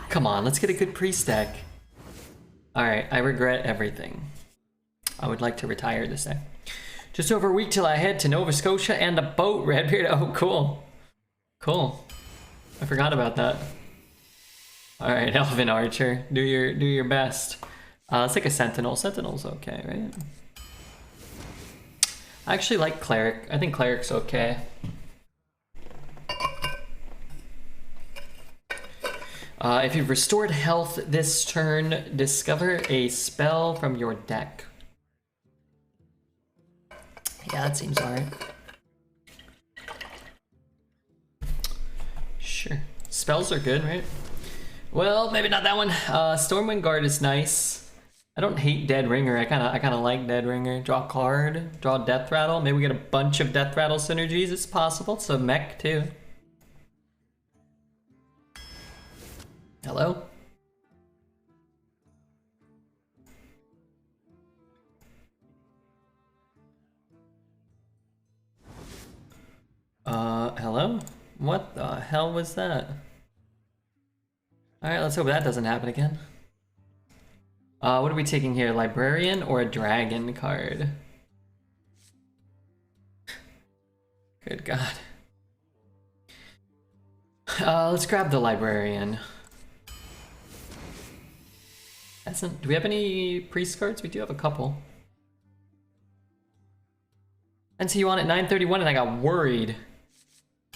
Come on, let's get a good priest deck. Alright, I regret everything. I would like to retire this deck. Just over a week till I head to Nova Scotia and a boat, RedBeard. Oh, cool. Cool. I forgot about that. Alright, Elven Archer. Do your best. Let's take a Sentinel. Sentinel's okay, right? I actually like Cleric. I think Cleric's okay. If you've restored health this turn, discover a spell from your deck. Yeah, that seems alright. Sure. Spells are good, right? Well, maybe not that one. Stormwind Guard is nice. I don't hate Dead Ringer. I kinda like Dead Ringer. Draw a card, draw Death Rattle. Maybe we get a bunch of Death Rattle synergies. It's possible. It's a mech too. Hello? Hello? What the hell was that? Alright, let's hope that doesn't happen again. What are we taking here? Librarian or a dragon card? Good God. Let's grab the librarian. Do we have any priest cards? We do have a couple. And so you on at 931 and I got worried.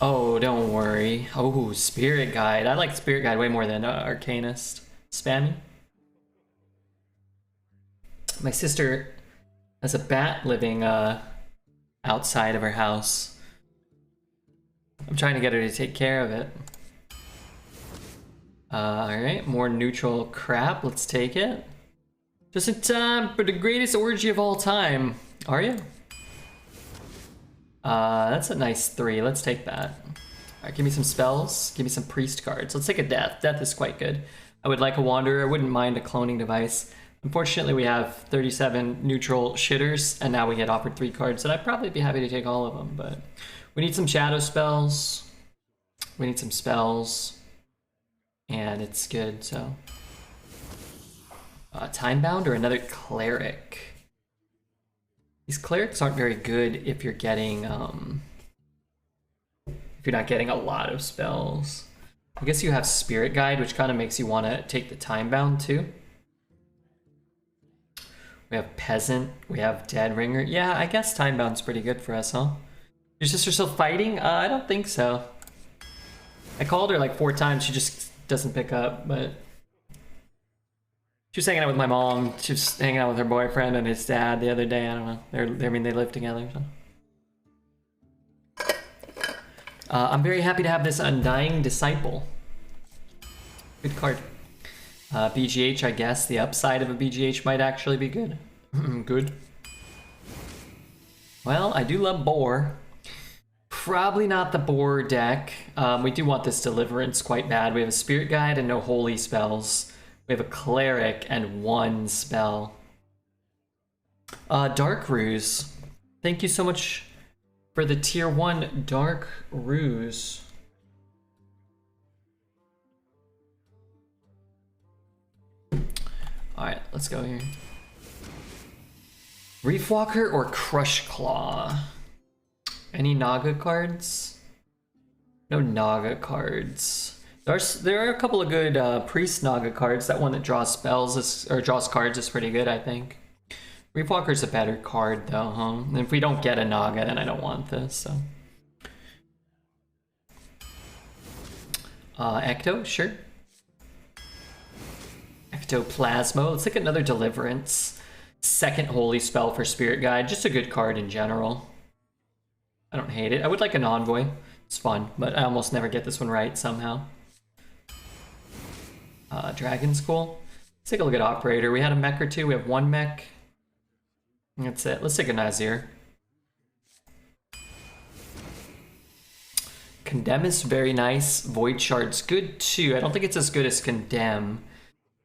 Oh, don't worry. Oh, Spirit Guide. I like Spirit Guide way more than Arcanist. Spammy. My sister has a bat living outside of her house. I'm trying to get her to take care of it. Alright, more neutral crap. Let's take it. Just in time for the greatest orgy of all time. Are you? That's a nice 3. Let's take that. Alright, give me some spells. Give me some priest cards. Let's take a death. Death is quite good. I would like a wanderer. I wouldn't mind a cloning device. Unfortunately, we have 37 neutral shitters, and now we get offered 3 cards that I'd probably be happy to take all of them, but we need some shadow spells. We need some spells. And it's good, so. Timebound or another cleric? These clerics aren't very good if you're getting, if you're not getting a lot of spells. I guess you have Spirit Guide, which kind of makes you want to take the Timebound too. We have Peasant, we have Dead Ringer. Yeah, I guess Timebound's pretty good for us, huh? Your sister still fighting? I don't think so. I called her like 4 times, she just doesn't pick up, but she was hanging out with my mom. She was hanging out with her boyfriend and his dad the other day. I don't know. I mean, they live together. So. I'm very happy to have this Undying Disciple. Good card. BGH, I guess. The upside of a BGH might actually be good. Good. Well, I do love Boar. Probably not the Boar deck. We do want this Deliverance quite bad. We have a Spirit Guide and no holy spells. We have a Cleric and 1 spell. Dark Ruse. Thank you so much for the tier 1 Dark Ruse. Alright, let's go here. Reef Walker or Crush Claw? Any Naga cards? No Naga cards. There are a couple of good Priest Naga cards. That one that draws spells or draws cards is pretty good, I think. Reef Walker's a better card though, huh? And if we don't get a Naga, then I don't want this, so. Ecto, sure. Ectoplasmo. Let's take another Deliverance. Second Holy Spell for Spirit Guide. Just a good card in general. I don't hate it. I would like an Envoy. It's fun, but I almost never get this one right somehow. Dragon School. Let's take a look at Operator. We had a mech or 2. We have 1 mech. That's it. Let's take a Nazir. Condemn is very nice. Void Shard's good too. I don't think it's as good as Condemn.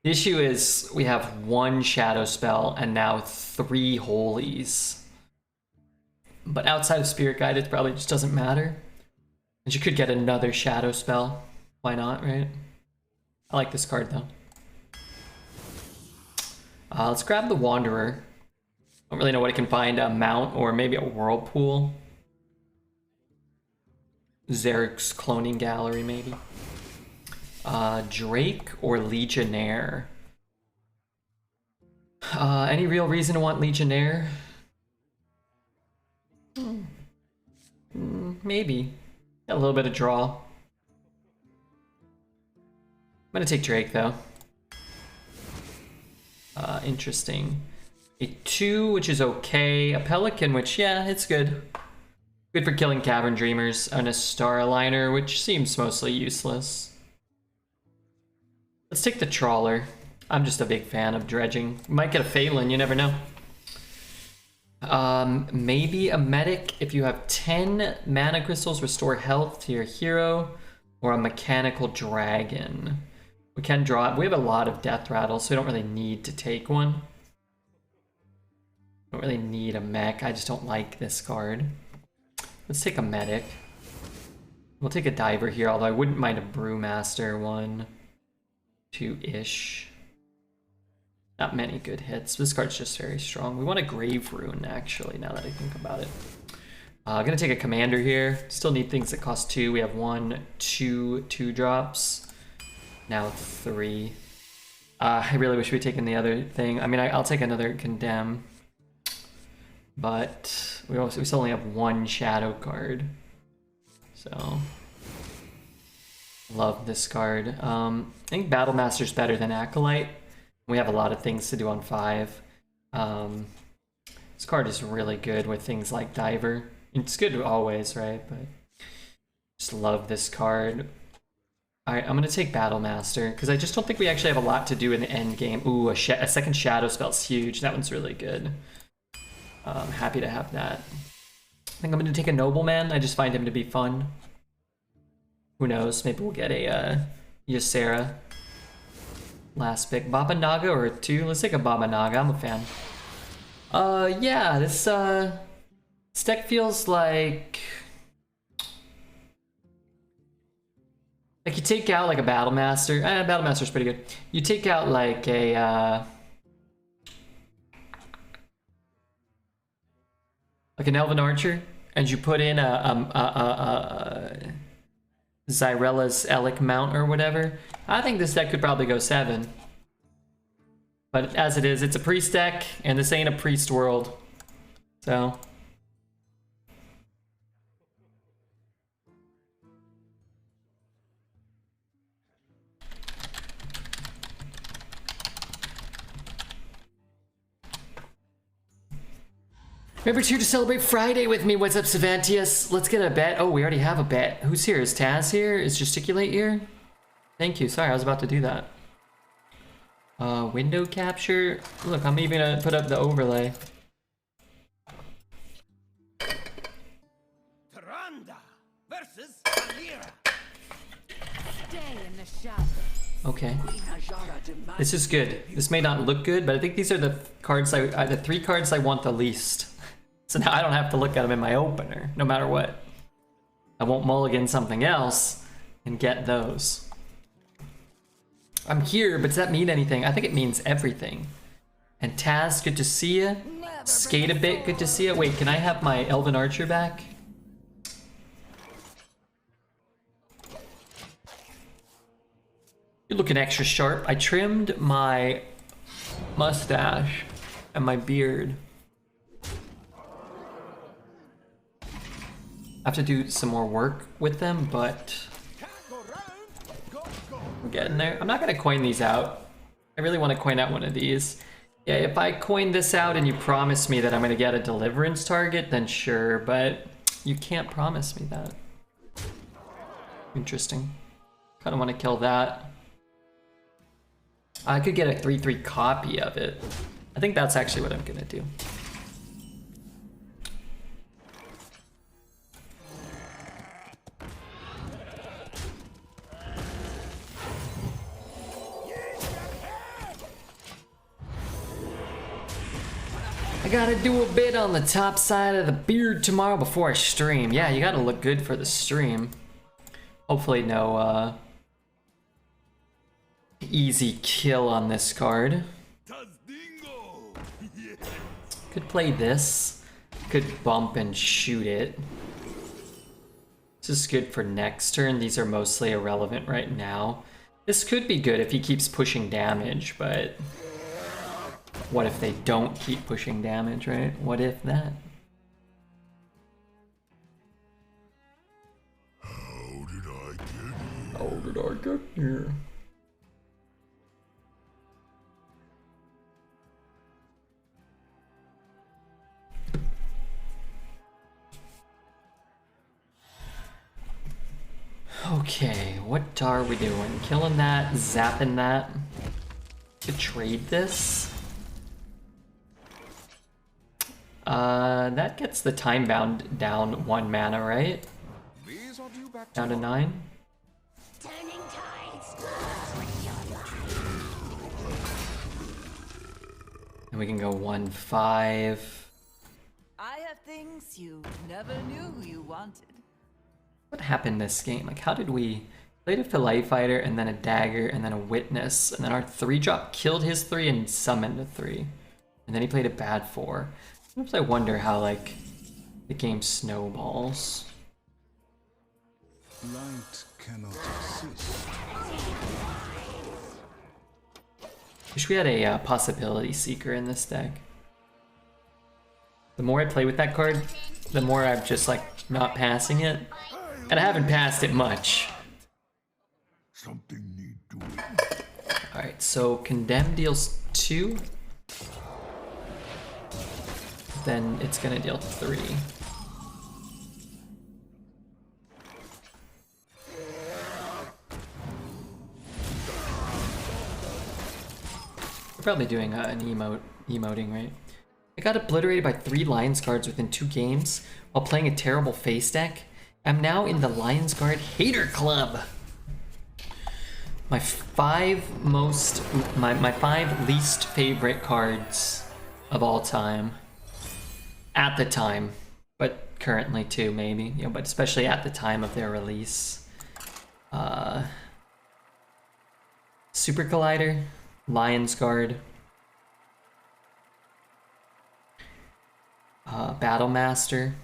The issue is we have 1 Shadow spell and now 3 Holies. But outside of Spirit Guide, it probably just doesn't matter. And you could get another Shadow spell. Why not, right? I like this card though. Let's grab the Wanderer. Don't really know what I can find. A Mount or maybe a Whirlpool. Zarek's Cloning Gallery maybe. Drake or Legionnaire. Any real reason to want Legionnaire? Maybe. Got a little bit of draw. I'm gonna take Drake though. Interesting. A 2, which is okay. A Pelican, which, yeah, it's good. Good for killing Cavern Dreamers. And a Star Aligner, which seems mostly useless. Let's take the Trawler. I'm just a big fan of dredging. Might get a Phelan, you never know. Maybe a Medic. If you have 10 mana crystals, restore health to your hero. Or a Mechanical Dragon. We can draw it. We have a lot of Death Rattle, so we don't really need to take one. Don't really need a mech. I just don't like this card. Let's take a Medic. We'll take a Diver here, although I wouldn't mind a Brewmaster. 1, 2-ish. Not many good hits. This card's just very strong. We want a Grave Rune, actually, now that I think about it. I'm gonna take a Commander here. Still need things that cost 2. We have 1, 2 2-drops. Now 3. I really wish we'd taken the other thing. I mean, I'll take another Condemn. But we still only have 1 Shadow card. So, love this card. I think Battlemaster's better than Acolyte. We have a lot of things to do on 5. This card is really good with things like Diver. It's good always, right? But just love this card. Alright, I'm going to take Battlemaster, because I just don't think we actually have a lot to do in the end game. Ooh, a second Shadow spell's huge. That one's really good. I'm happy to have that. I think I'm going to take a Nobleman. I just find him to be fun. Who knows? Maybe we'll get a Ysera. Last pick. Baba Naga or a 2? Let's take a Baba Naga. I'm a fan. Yeah, this deck feels like you take out like a Battlemaster. Battlemaster's pretty good. You take out like a like an Elven Archer, and you put in a Zyrella's Elic Mount or whatever. I think this deck could probably go 7. But as it is, it's a priest deck, and this ain't a priest world. So remember to celebrate Friday with me. What's up, Savantius? Let's get a bet. Oh, we already have a bet. Who's here? Is Taz here? Is Gesticulate here? Thank you. Sorry, I was about to do that. Window capture. Look, I'm even gonna put up the overlay. Versus okay. This is good. This may not look good, but I think these are the cards the 3 cards I want the least. So now I don't have to look at them in my opener, no matter what. I won't mulligan something else and get those. I'm here, but does that mean anything? I think it means everything. And Taz, good to see ya. Skate a bit, good to see ya. Wait, can I have my Elven Archer back? You're looking extra sharp. I trimmed my mustache and my beard. I have to do some more work with them, but we're getting there. I'm not gonna coin these out. I really want to coin out one of these. Yeah, if I coin this out and you promise me that I'm gonna get a Deliverance target, then sure, but you can't promise me that. Interesting. Kinda want to kill that. I could get a 3/3 copy of it. I think that's actually what I'm gonna do. I gotta do a bit on the top side of the beard tomorrow before I stream. Yeah, you gotta look good for the stream. Hopefully no Easy kill on this card. Could play this. Could bump and shoot it. This is good for next turn. These are mostly irrelevant right now. This could be good if he keeps pushing damage, but what if they don't keep pushing damage, right? What if that? How did I get here? How did I get here? Okay, what are we doing? Killing that, zapping that. To trade this? That gets the time bound down 1 mana, right? Down to 9? And we can go 1/5. I have things you never knew you wanted. What happened this game? Like, how did we played a Fillet Fighter and then a Dagger and then a Witness, and then our 3-drop killed his 3 and summoned a 3, and then he played a bad 4. Sometimes I wonder how like the game snowballs. Light cannot exist. Wish we had a Possibility Seeker in this deck. The more I play with that card, the more I'm just like not passing it. And I haven't passed it much. Something need doing. Alright, so Condemn deals 2. Then it's gonna deal 3. We're probably doing an emoting, right? I got obliterated by 3 Lions Guards within 2 games while playing a terrible face deck. I'm now in the Lions Guard Hater Club. My 5 least favorite cards of all time. At the time, but currently too, maybe, you know, but especially at the time of their release. Super Collider, Lions Guard, Battle Master,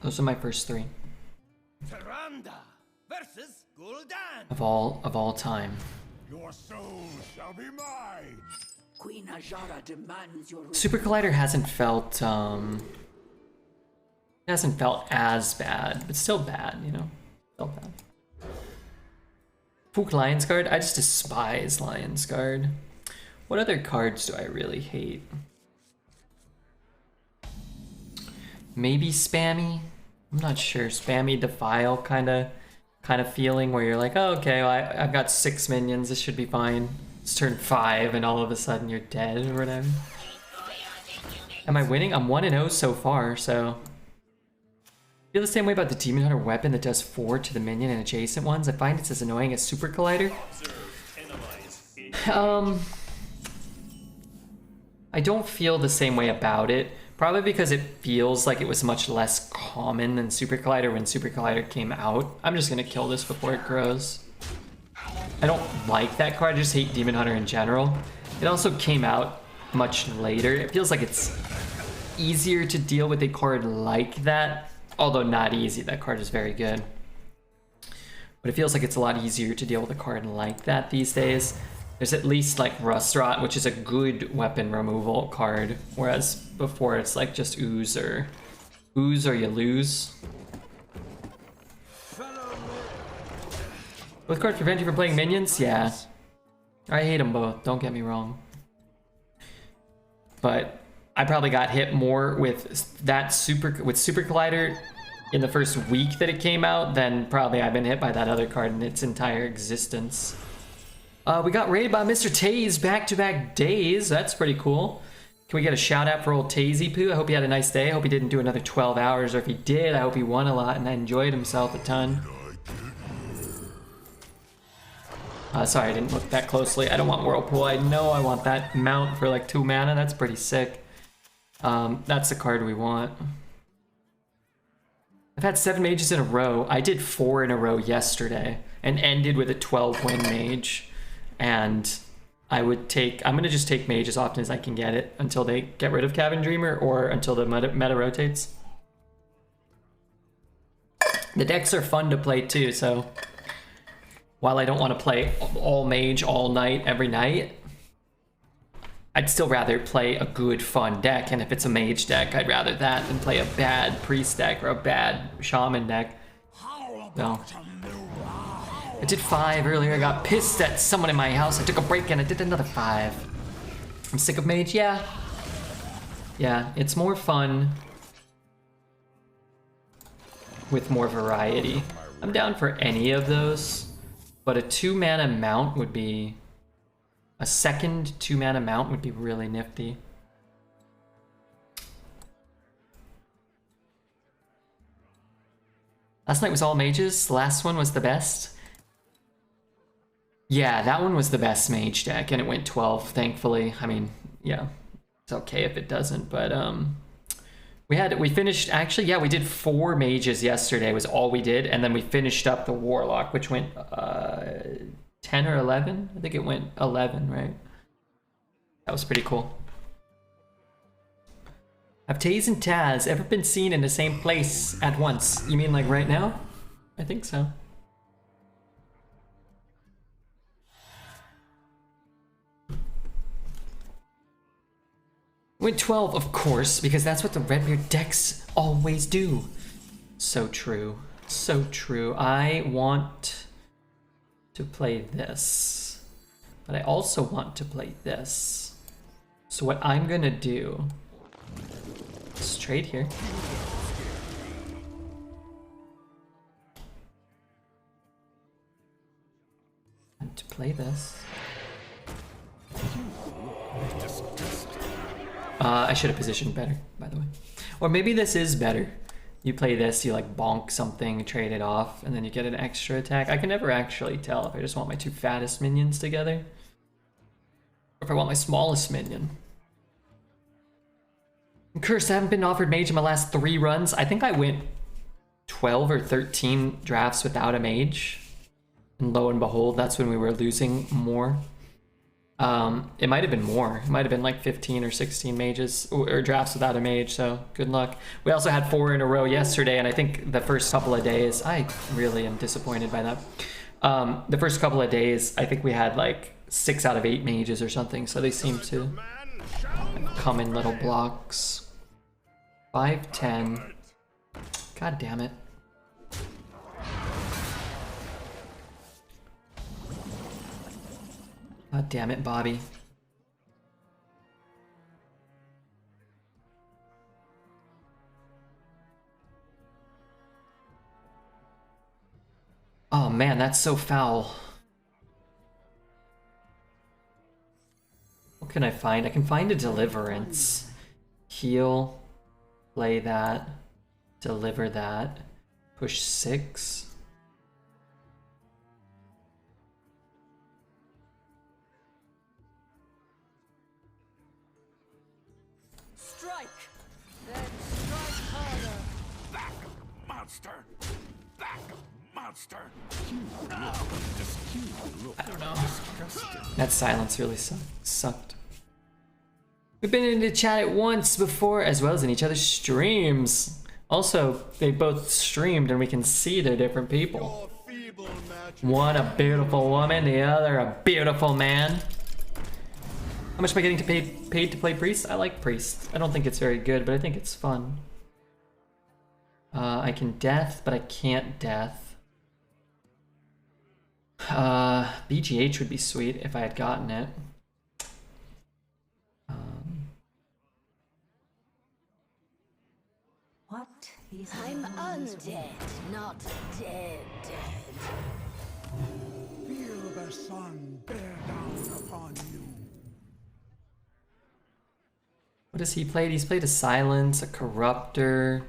those are my first 3 of all time. Your soul shall be mine. Queen Ajara demands your Super Collider hasn't felt as bad, but still bad, you know. Still bad. Fook Lions Guard, I just despise Lions Guard. What other cards do I really hate? Maybe Spammy? I'm not sure. Spammy Defile kind of feeling where you're like, oh, okay, well, I've got 6 minions, this should be fine. It's turn 5 and all of a sudden you're dead or whatever. Am I winning? I'm 1-0 so far, so. Feel the same way about the Demon Hunter weapon that does 4 to the minion and adjacent ones. I find it's as annoying as Super Collider. I don't feel the same way about it. Probably because it feels like it was much less common than Super Collider when Super Collider came out. I'm just gonna kill this before it grows. I don't like that card, I just hate Demon Hunter in general. It also came out much later. It feels like it's easier to deal with a card like that. Although not easy, that card is very good. But it feels like it's a lot easier to deal with a card like that these days. There's at least like Rust Rot, which is a good weapon removal card, whereas before it's like just ooze or you lose. Both cards prevent you from playing minions? Yeah. I hate them both, don't get me wrong. But I probably got hit more with that Super Collider in the first week that it came out than probably I've been hit by that other card in its entire existence. We got raided by Mr. Taze back-to-back days. That's pretty cool. Can we get a shout out for old Tazy Poo? I hope he had a nice day. I hope he didn't do another 12 hours, or if he did, I hope he won a lot and enjoyed himself a ton. Sorry, I didn't look that closely. I don't want Whirlpool. I know I want that mount for like 2 mana. That's pretty sick. That's the card we want. I've had 7 mages in a row. I did 4 in a row yesterday and ended with a 12-win mage. And I'm gonna just take mage as often as I can get it until they get rid of Cavern Dreamer or until the meta rotates. The decks are fun to play too, so while I don't want to play all mage all night every night, I'd still rather play a good fun deck, and if it's a mage deck, I'd rather that than play a bad priest deck or a bad shaman deck. No. I did 5 earlier. I got pissed at someone in my house. I took a break and I did another 5. I'm sick of mage, yeah. Yeah, it's more fun with more variety. I'm down for any of those, but a 2-mana mount would be... A second 2-mana mount would be really nifty. Last night was all mages. The last one was the best. Yeah, that one was the best mage deck, and it went 12, thankfully. I mean, yeah, it's okay if it doesn't, but we finished, actually, yeah, we did 4 mages yesterday was all we did, and then we finished up the warlock, which went 10 or 11? I think it went 11, right? That was pretty cool. Have Taze and Taz ever been seen in the same place at once? You mean like right now? I think so. Went 12, of course, because that's what the RedBeard decks always do. So true. So true. I want to play this, but I also want to play this. So what I'm gonna do is trade here. And to play this. I should have positioned better, by the way. Or maybe this is better. You play this, you like bonk something, trade it off, and then you get an extra attack. I can never actually tell if I just want my 2 fattest minions together, or if I want my smallest minion. I'm cursed, I haven't been offered mage in my last 3 runs. I think I went 12 or 13 drafts without a mage. And lo and behold, that's when we were losing more. It might have been more. It might have been like 15 or 16 mages or drafts without a mage, so good luck. We also had 4 in a row yesterday, and I think the first couple of days, I really am disappointed by that. The first couple of days, I think we had like 6 out of 8 mages or something, so they seem to come in little blocks. 5, 10. God damn it. God damn it, Bobby. Oh man, that's so foul. What can I find? I can find a Deliverance. Heal, play that, deliver that, push 6. Strike! Then strike harder! Back, monster! Back, monster! I don't know. That silence really sucked. We've been in the chat at once before, as well as in each other's streams. Also, they both streamed and we can see they're different people. One a beautiful woman, the other a beautiful man. How much am I getting paid to play Priest? I like Priest. I don't think it's very good, but I think it's fun. I can Death, but I can't Death. BGH would be sweet if I had gotten it. What is I'm undead, not dead. Feel the sun bear down upon you. What has he played? He's played a Silence, a Corruptor,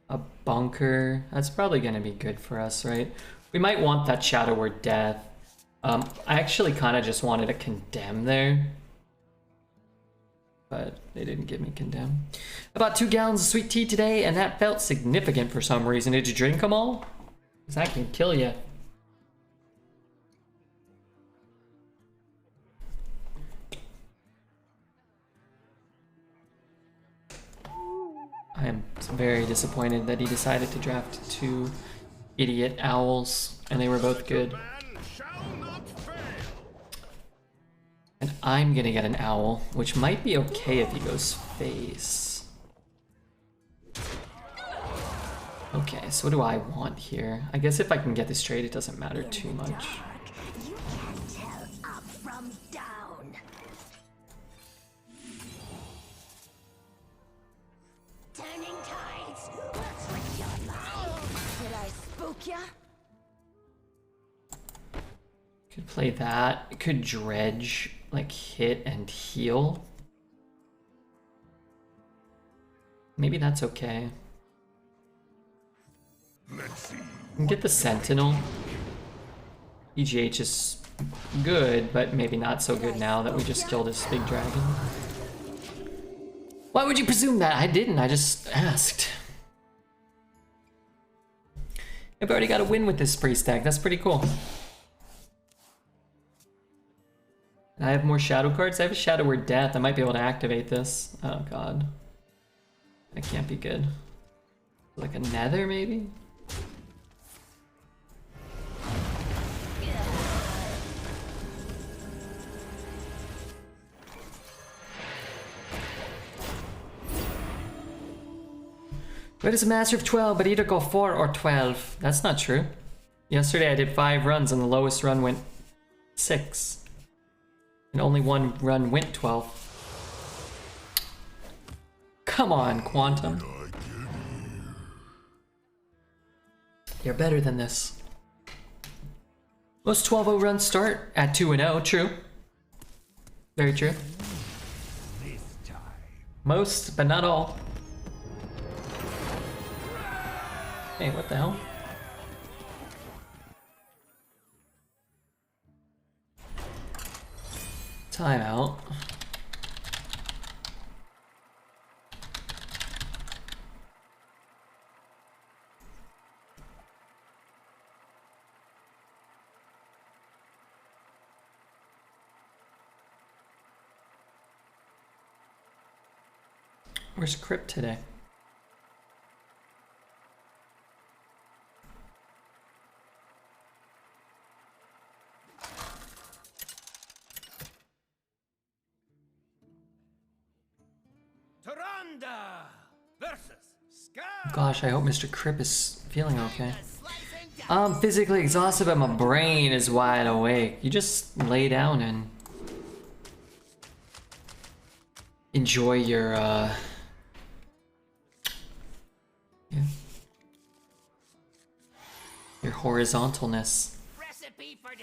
a Bunker. That's probably going to be good for us, right? We might want that Shadow Word Death. I actually kind of just wanted to Condemn there. but they didn't give me condemn. I bought 2 gallons of sweet tea today, and that felt significant for some reason. Did you drink them all? Because that can kill you. I am very disappointed that he decided to draft 2 idiot owls, and they were both good. And I'm gonna get an owl, which might be okay if he goes face. Okay, so what do I want here? I guess if I can get this trade, it doesn't matter too much. You can't tell up from down. Turning tides. What's with your life? Did I spook ya? Could play that. Could dredge, like hit and heal. Maybe that's okay. And get the Sentinel. EGH is good, but maybe not so good now that we just killed this big dragon. Why would you presume that? I didn't, I just asked. I've already got a win with this priest deck, that's pretty cool. I have more shadow cards. I have a Shadow Word Death. I might be able to activate this. Oh god. That can't be good. Like a Nether, maybe? Red is a master of 12, but either go 4 or 12. That's not true. Yesterday I did 5 runs and the lowest run went 6. And only 1 run went 12. Come on, Quantum. You're better than this. Most 12-0 runs start at 2-0, true. Very true. Most, but not all. Hey, what the hell? Timeout. Where's Crypt today? Gosh, I hope Mr. Crip is feeling okay. I'm physically exhausted, but my brain is wide awake. You just lay down and enjoy your your horizontalness.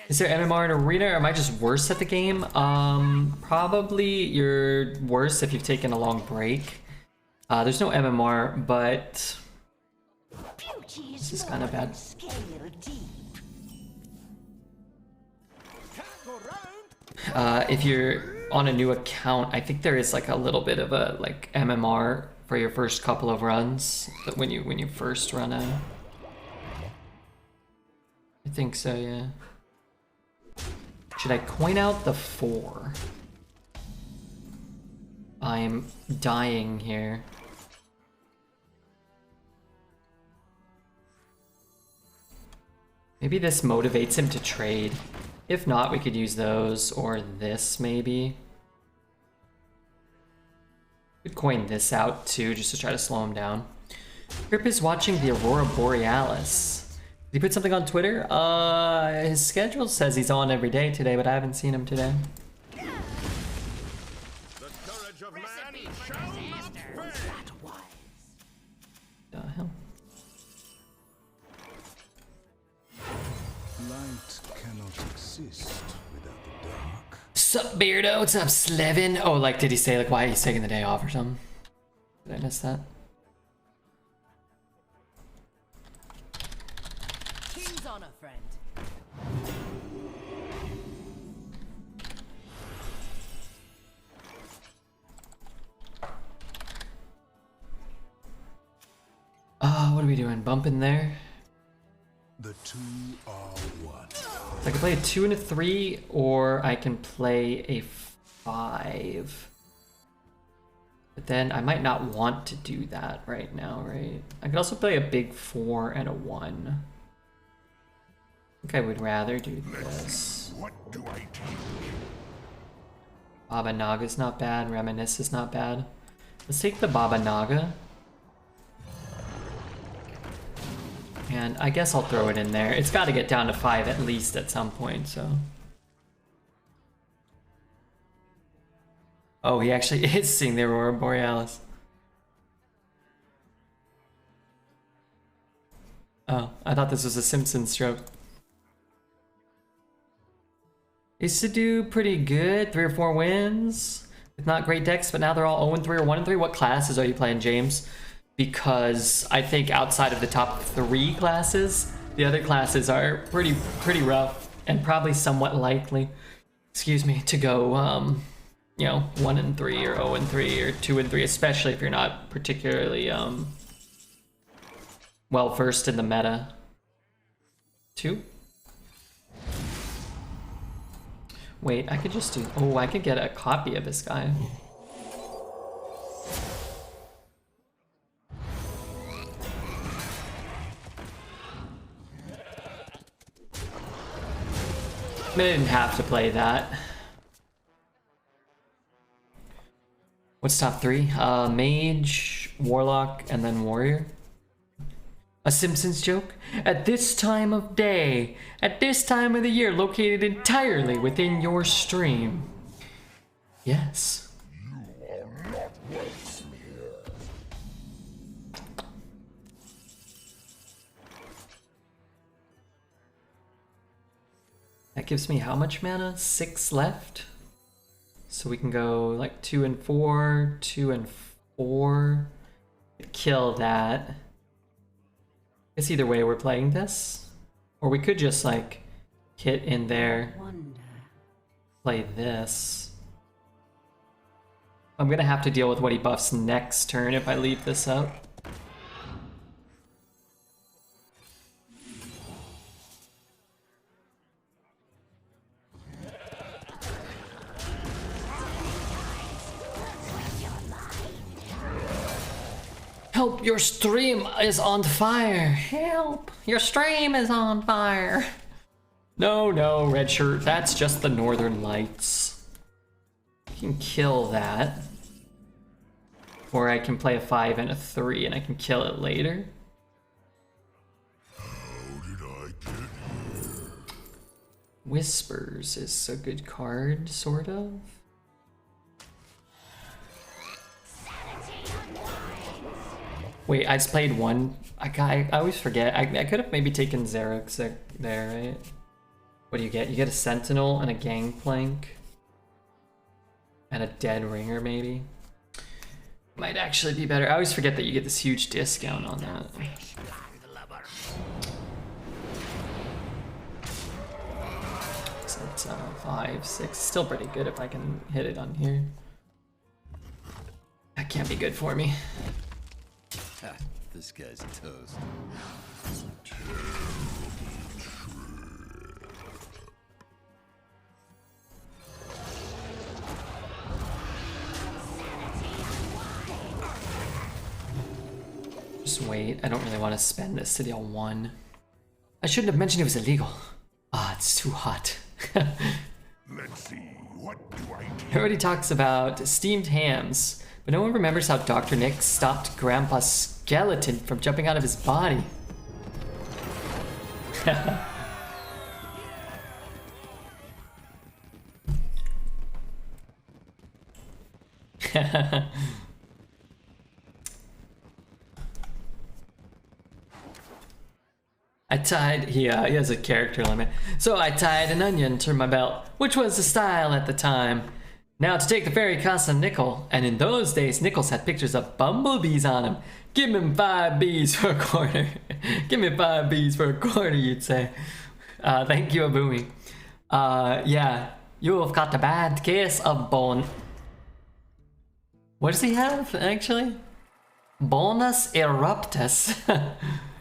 Is there MMR in Arena, or am I just worse at the game? Probably you're worse if you've taken a long break. There's no MMR, but this is kind of bad. If you're on a new account, I think there is like a little bit of a like MMR for your first couple of runs, but when you first run out. I think so, yeah. Should I coin out the 4? I'm dying here. Maybe this motivates him to trade. If not, we could use those or this maybe. Could coin this out too, just to try to slow him down. Grip is watching the Aurora Borealis. Did he put something on Twitter? His schedule says he's on every day today, but I haven't seen him today. The courage of man shall not fail. The hell? Light cannot exist without the dark. Sup, Beardo? What's up, Slevin? Oh, like, did he say, like, why he's taking the day off or something? Did I miss that? King's honor, friend. are we doing? Bumping there? The two are one. So I can play a 2 and a 3, or I can play a 5. But then I might not want to do that right now, right? I could also play a big 4 and a 1. I think I would rather do this. What do I take? Baba Naga's not bad, Reminisce is not bad. Let's take the Baba Naga. And I guess I'll throw it in there. It's got to get down to 5 at least at some point, so. Oh, he actually is seeing the Aurora Borealis. Oh, I thought this was a Simpsons joke. Used to do pretty good, 3 or 4 wins. With not great decks, but now they're all 0-3 or 1-3. What classes are you playing, James? Because I think outside of the top 3 classes, the other classes are pretty rough and probably somewhat likely, excuse me, to go, you know, 1-3 or 0-3 or 2-3, especially if you're not particularly well versed in the meta. 2? Wait, I could just do. Oh, I could get a copy of this guy. I didn't have to play that. What's top 3? Mage, Warlock, and then Warrior. A Simpsons joke? At this time of day, at this time of the year, located entirely within your stream. Yes. That gives me how much mana? 6 left? So we can go like 2 and 4, 2 and 4. Kill that. I guess either way we're playing this. Or we could just like hit in there, play this. I'm gonna have to deal with what he buffs next turn if I leave this up. Help, your stream is on fire. Help, your stream is on fire. No, no, red shirt, that's just the northern lights. I can kill that. Or I can play a 5 and a 3 and I can kill it later. How did I get here? Whispers is a good card, sort of. Wait, I just played one. I always forget. I could have maybe taken Xerix there, right? What do you get? You get a Sentinel and a Gangplank. And a Dead Ringer, maybe. Might actually be better. I always forget that you get this huge discount on that. So it's 5, 6. Still pretty good if I can hit it on here. That can't be good for me. This guy's toast. Just wait. I don't really want to spend this to deal 1. I shouldn't have mentioned it was illegal. Ah, it's too hot. Let's see, what do I take? Everybody talks about steamed hams, but no one remembers how Dr. Nick stopped Grandpa's skeleton from jumping out of his body. He has a character limit. So I tied an onion to my belt, which was the style at the time. Now to take the ferry costs a nickel, and in those days nickels had pictures of bumblebees on them. Give him 5 bees for a quarter. Give me 5 bees for a quarter, you'd say. Thank you, Abumi. Yeah, you've got a bad case of bone. What does he have, actually? Bonus eruptus.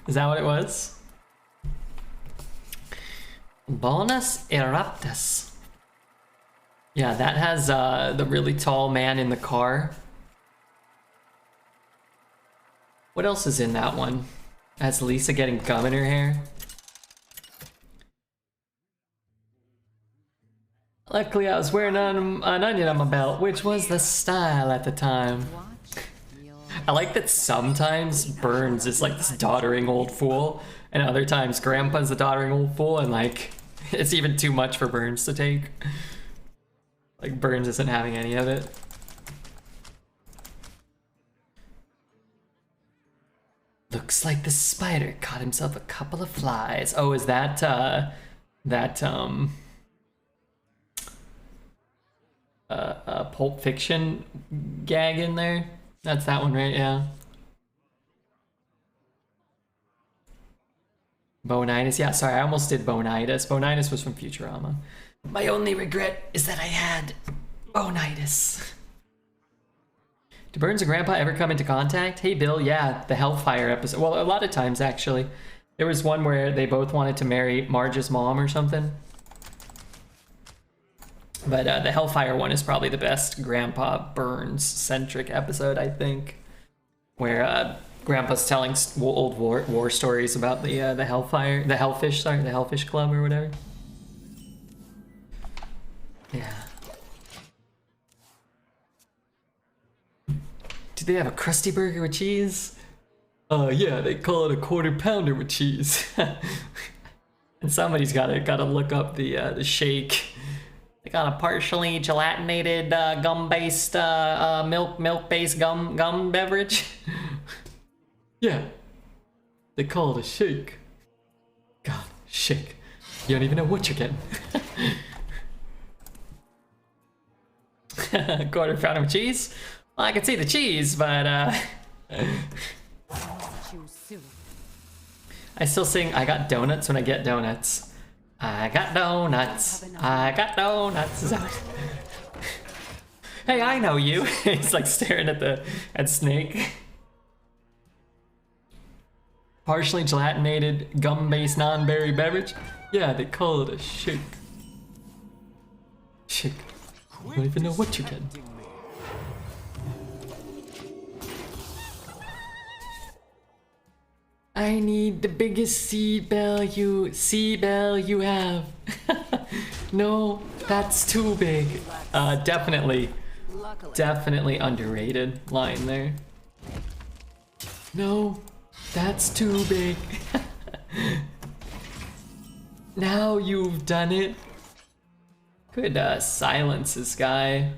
Is that what it was? Bonus eruptus. Yeah, that has the really tall man in the car. What else is in that one? Has Lisa getting gum in her hair? Luckily, I was wearing an onion on my belt, which was the style at the time. I like that sometimes Burns is like this doddering old fool, and other times Grandpa's the doddering old fool, and like, it's even too much for Burns to take. Like, Burns isn't having any of it. Looks like the spider caught himself a couple of flies. Oh, is that, Pulp Fiction gag in there? That's that one, right? Yeah. Bonitis. Yeah, sorry, I almost did Bonitis. Bonitis was from Futurama. My only regret is that I had Bonitis. Do Burns and Grandpa ever come into contact? Hey, Bill, yeah, the Hellfire episode. Well, a lot of times, actually. There was one where they both wanted to marry Marge's mom or something. But the Hellfire one is probably the best Grandpa Burns-centric episode, I think. Where Grandpa's telling old war stories about the Hellfire, the Hellfish Club or whatever. Yeah. Do they have a Krusty Burger with cheese? Yeah, they call it a quarter pounder with cheese. And somebody's gotta look up the shake. They got a partially gelatinated gum-based milk-based gum beverage. Yeah, they call it a shake. God, shake. You don't even know what you're getting. Quarter pounder with cheese. Well, I can see the cheese, but I still sing I got donuts when I get donuts. I got donuts. I got donuts. Hey, I know you. He's like staring at Snake. Partially gelatinated gum-based non-berry beverage. Yeah, they call it a shake. Shake. You don't even know what you're getting. I need the biggest seed bell you have. No, that's too big. Definitely underrated line there. No, that's too big. Now you've done it. Could silence this guy.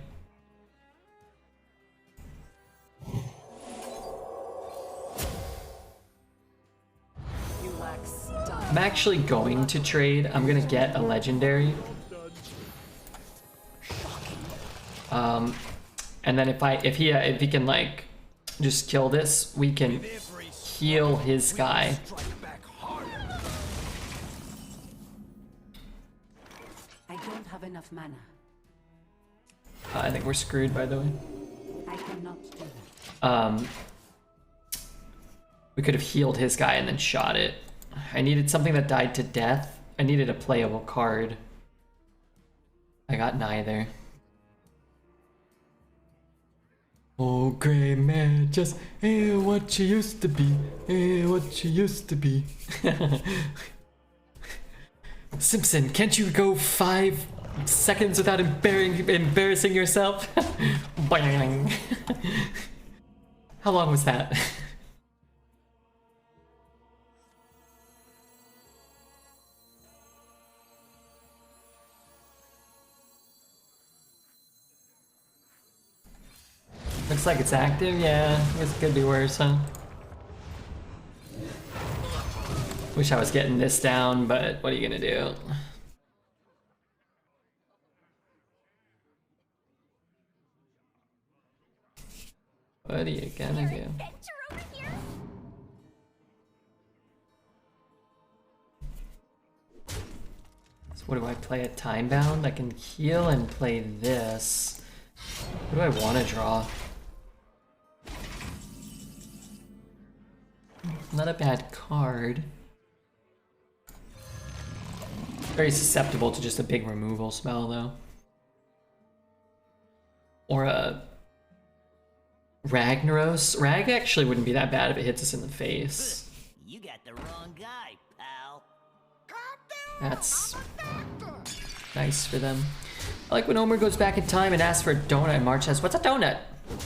I'm actually going to trade. I'm gonna get a legendary. And then if he can like just kill this, we can heal his guy. I don't have enough mana. I think we're screwed, by the way. I cannot do that. We could have healed his guy and then shot it. I needed something that died to death. I needed a playable card. I got neither. Oh, great man, just ain't what you used to be. Ain't what you used to be. Simpson, can't you go 5 seconds without embarrassing yourself? Bang. How long was that? Looks like it's active, yeah. This could be worse, huh? Wish I was getting this down, but what are you gonna do? What are you gonna do? So what do I play at time bound? I can heal and play this. What do I want to draw? not a bad card. Very susceptible to just a big removal spell, though. Or a Ragnaros. Rag actually wouldn't be that bad if it hits us in the face. You got the wrong guy, pal. That's nice for them. I like when Homer goes back in time and asks for a donut and Marge says, "What's a donut?"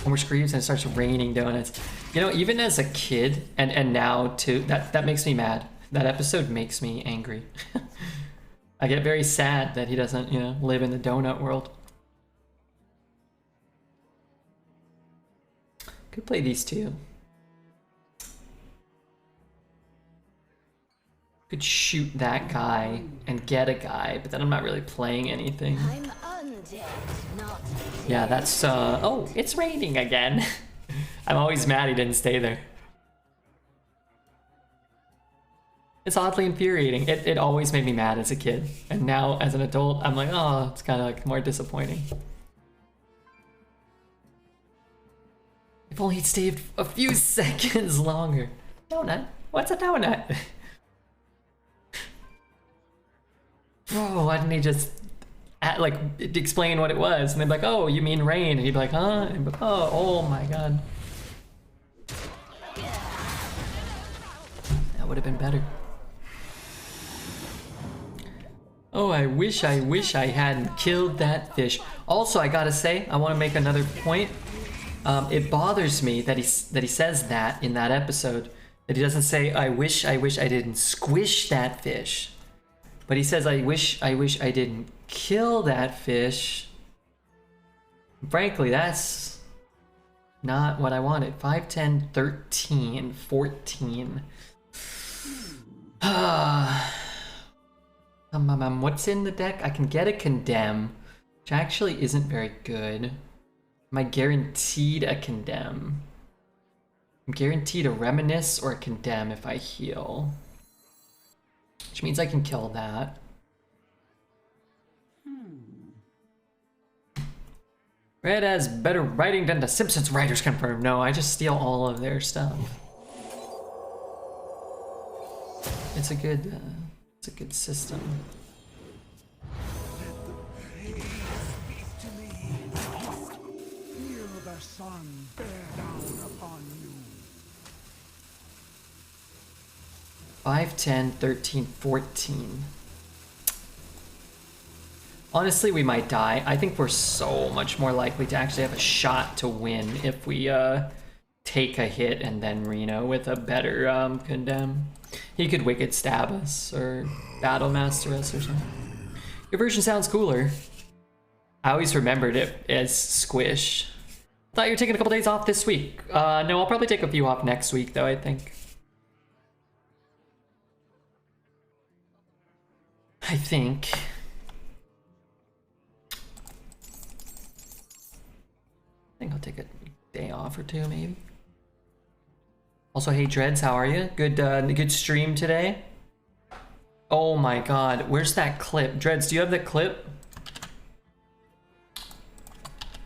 Homer screams and it starts raining donuts. You know, even as a kid and now too, that makes me mad. That episode makes me angry. I get very sad that he doesn't, you know, live in the donut world. Could play these two. Could shoot that guy and get a guy, but then I'm not really playing anything. I'm undead, not Yeah, that's oh, it's raining again. I'm always mad he didn't stay there. It's oddly infuriating. It always made me mad as a kid. And now as an adult, I'm like, oh, it's kind of like more disappointing. If only he'd stayed a few seconds longer. Donut? What's a donut? Oh, why didn't he just like explain what it was? And they'd be like, oh, you mean rain? And he'd be like, huh? And be, oh my god. That would have been better. Oh, I wish I hadn't killed that fish. Also, I gotta say, I want to make another point. It bothers me that he says that in that episode. That he doesn't say, I wish I didn't squish that fish. But he says, I wish I didn't kill that fish. Frankly, that's not what I wanted. 5, 10, 13, 14. What's in the deck? I can get a Condemn, which actually isn't very good. Am I guaranteed a Condemn? I'm guaranteed a Reminisce or a Condemn if I heal. Which means I can kill that. Red has better writing than the Simpsons writers confirmed. No, I just steal all of their stuff. It's a good system. Feel the sun bear down upon you. 5, 10, 13, 14. Honestly, we might die. I think we're so much more likely to actually have a shot to win if we take a hit and then Reno with a better Condemn. He could Wicked Stab us or Battle Master us or something. Your version sounds cooler. I always remembered it as Squish. Thought you were taking a couple days off this week. No, I'll probably take a few off next week though, I think. I think I'll take a day off or two, maybe. Also, hey Dreads, how are you? Good stream today. Oh my god, where's that clip? Dreads, do you have the clip?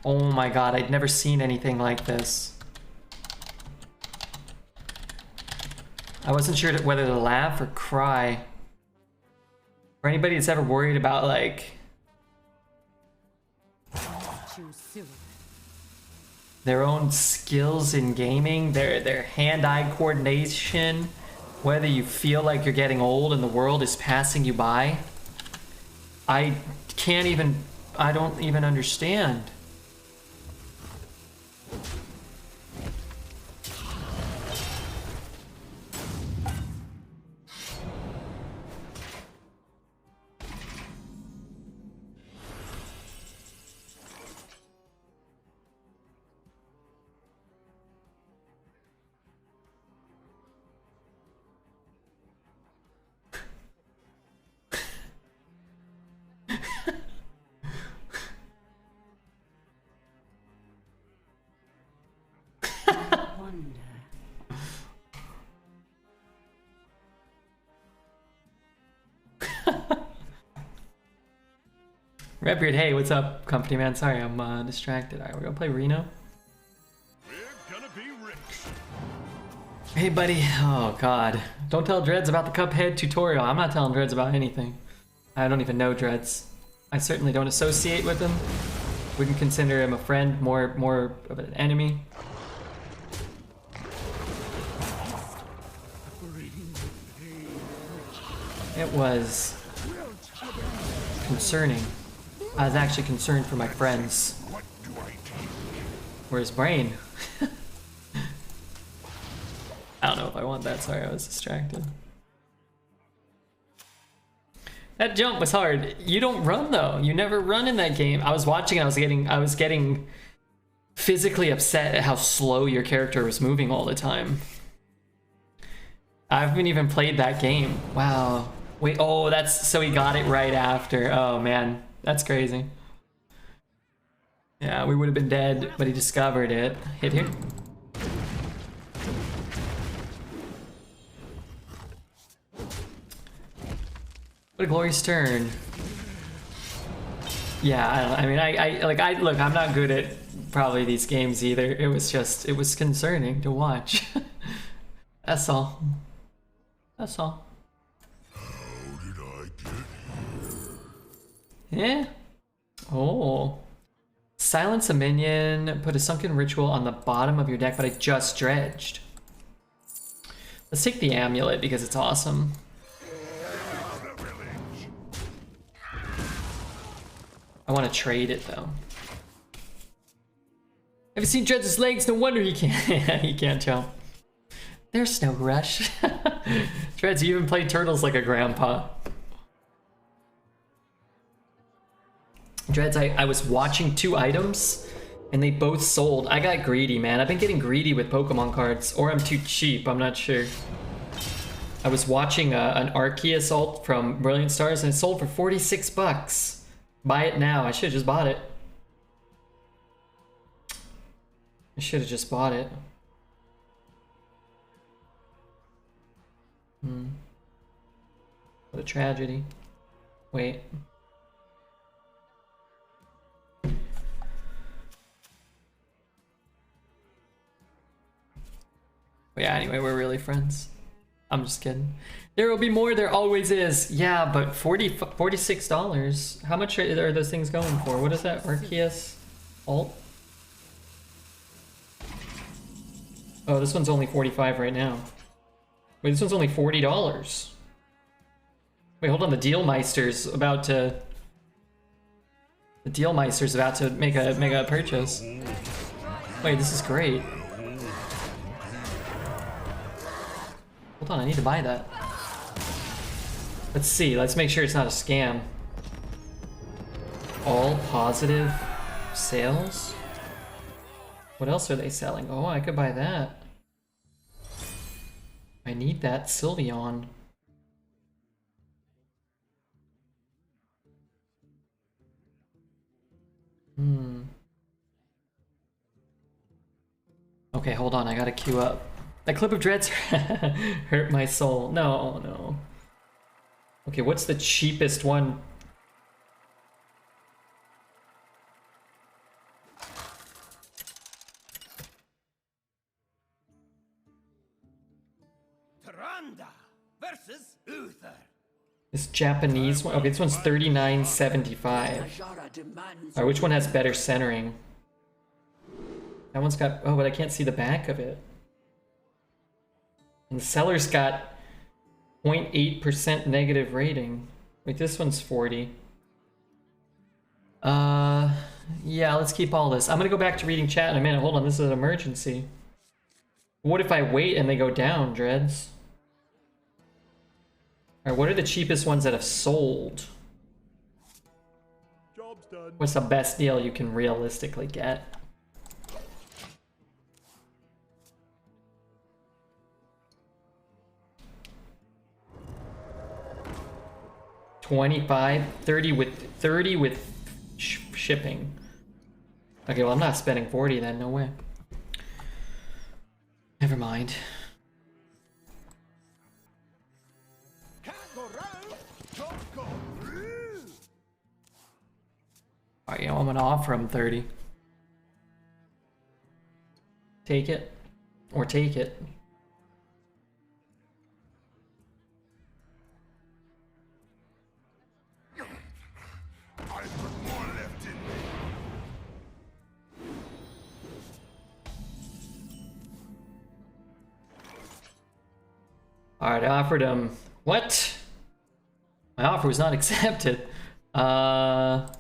Oh my god, I'd never seen anything like this. I wasn't sure whether to laugh or cry. For anybody that's ever worried about like their own skills in gaming, their hand-eye coordination, whether you feel like you're getting old and the world is passing you by, I don't even understand. RedBeard, hey, what's up, company man? Sorry, I'm distracted. Alright, we're gonna play Reno. We're gonna be rich. Hey, buddy. Oh, God. Don't tell Dreads about the Cuphead tutorial. I'm not telling Dreads about anything. I don't even know Dreads. I certainly don't associate with him. Wouldn't consider him a friend, more of an enemy. It was concerning. I was actually concerned for my friends. What do I take? Where's Brain? I don't know if I want that. Sorry, I was distracted. That jump was hard. You don't run though. You never run in that game. I was watching and I was getting physically upset at how slow your character was moving all the time. I haven't even played that game. Wow. Wait, oh, that's so he got it right after. Oh man, that's crazy. Yeah, we would have been dead, but he discovered it. Hit here. What a glorious turn. Yeah, I mean, look, I'm not good at probably these games either. It was concerning to watch. That's all. That's all. How did I get here? Yeah. Oh. Silence a minion. Put a sunken ritual on the bottom of your deck, but I just dredged. Let's take the amulet because it's awesome. The village. I want to trade it though. Have you seen Dredge's legs? No wonder he can't. He can't jump. There's no rush. Dredge, you even played turtles like a grandpa. Dredge, I was watching 2 items and they both sold. I got greedy, man. I've been getting greedy with Pokemon cards, or I'm too cheap. I'm not sure. I was watching an Arceus ult from Brilliant Stars and it sold for 46 bucks. Buy it now. I should have just bought it. I should have just bought it. What a tragedy. Wait. But yeah, anyway, we're really friends. I'm just kidding. There will be more, there always is. Yeah, but $46. How much are those things going for? What is that? Arceus ult? Oh, this one's only 45 right now. Wait, this one's only $40. Wait, hold on, the Dealmeister's about to... The Dealmeister's about to make a purchase. Wait, this is great. Hold on, I need to buy that. Let's see, let's make sure it's not a scam. All positive sales? What else are they selling? Oh, I could buy that. I need that Sylveon. Okay, hold on, I gotta queue up. That clip of Dreads hurt my soul. No, no. Okay, what's the cheapest one? Taranda versus Uther. This Japanese one? Okay, this one's $39.75. Alright, which one has better centering? That one's got... Oh, but I can't see the back of it. And the seller's got 0.8% negative rating. Wait, this one's 40. Yeah, let's keep all this. I'm gonna go back to reading chat in a minute. Hold on, this is an emergency. What if I wait and they go down, Dreads? Alright, what are the cheapest ones that have sold? Job's done. What's the best deal you can realistically get? $25, 30 with shipping. Okay, well I'm not spending 40 then, no way. Never mind. Can't go round, don't go through. Alright, you know, I'm gonna offer him 30. Take it. Or take it. Alright, I offered him... What? My offer was not accepted. That's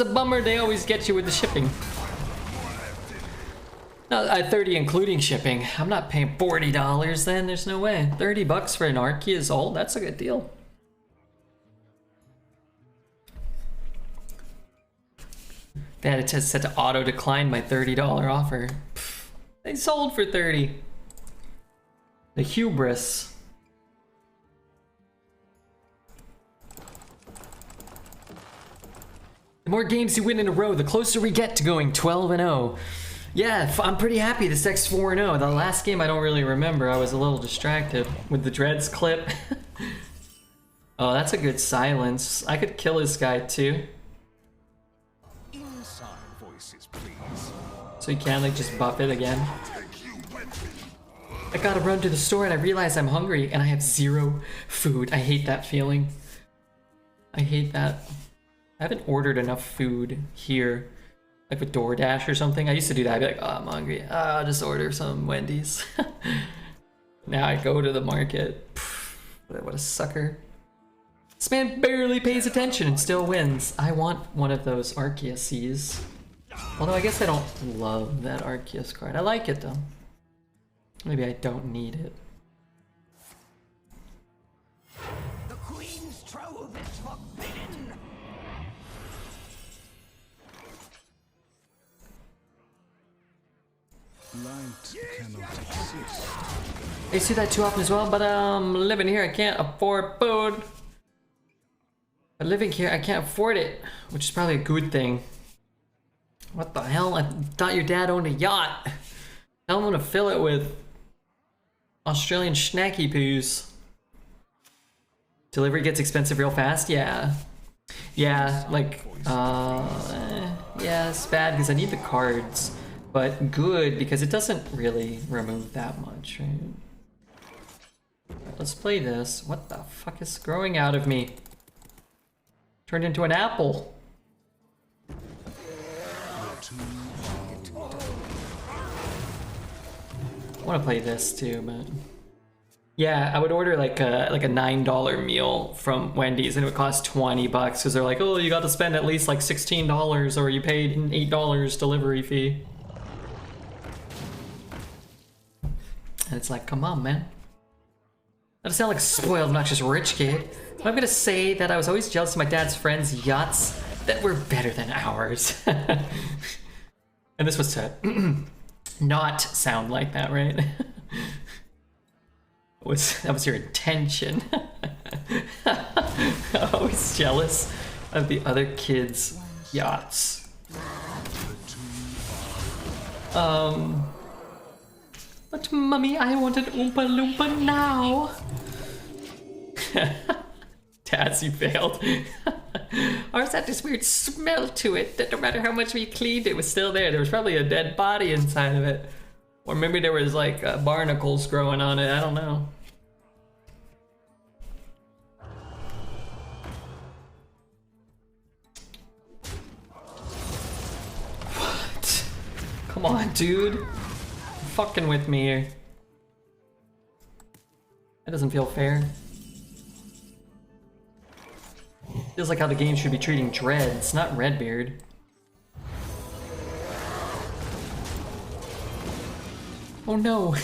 a bummer, they always get you with the shipping. No, 30 including shipping. I'm not paying $40 then, there's no way. 30 bucks for an Arceus ult, that's a good deal. They had it set to auto decline my $30 offer. Pfft, they sold for 30. The hubris. The more games you win in a row, the closer we get to going 12-0. Yeah, I'm pretty happy this X 4-0. The last game I don't really remember. I was a little distracted with the Dreads clip. Oh, that's a good silence. I could kill this guy too. Inside voices, please. So you can like just buff it again. I gotta run to the store and I realize I'm hungry and I have 0 food. I hate that feeling. I hate that. I haven't ordered enough food here. Like with DoorDash or something. I used to do that. I'd be like, oh, I'm hungry. I'll just order some Wendy's. Now I go to the market. What a sucker. This man barely pays attention and still wins. I want one of those Arceus. Although I guess I don't love that Arceus card. I like it though. Maybe I don't need it. The Queen's trove is forbidden. Light cannot exist. I see that too often as well, but living here I can't afford food. But living here I can't afford it, which is probably a good thing. What the hell? I thought your dad owned a yacht. Now I'm gonna fill it with Australian schnacky poos. Delivery gets expensive real fast? Yeah. Yeah, like, yeah, it's bad because I need the cards. But good because it doesn't really remove that much, right? Let's play this. What the fuck is growing out of me? Turned into an apple. I want to play this too, but yeah, I would order like a $9 meal from Wendy's and it would cost 20 bucks because they're like, oh, you got to spend at least like $16 or you paid an $8 delivery fee. And it's like, come on, man. I sound like a spoiled, obnoxious rich kid. But I'm gonna say that I was always jealous of my dad's friends' yachts that were better than ours. And this was to not sound like that, right? That was your intention. Always jealous of the other kids' yachts. But mummy, I want an Oompa Loompa now. Taz, you failed. Ours had this weird smell to it that no matter how much we cleaned, it was still there. There was probably a dead body inside of it. Or maybe there was like barnacles growing on it, I don't know. What? Come on, dude. You're fucking with me here. That doesn't feel fair. Feels like how the game should be treating Dreads, not RedBeard. Oh no,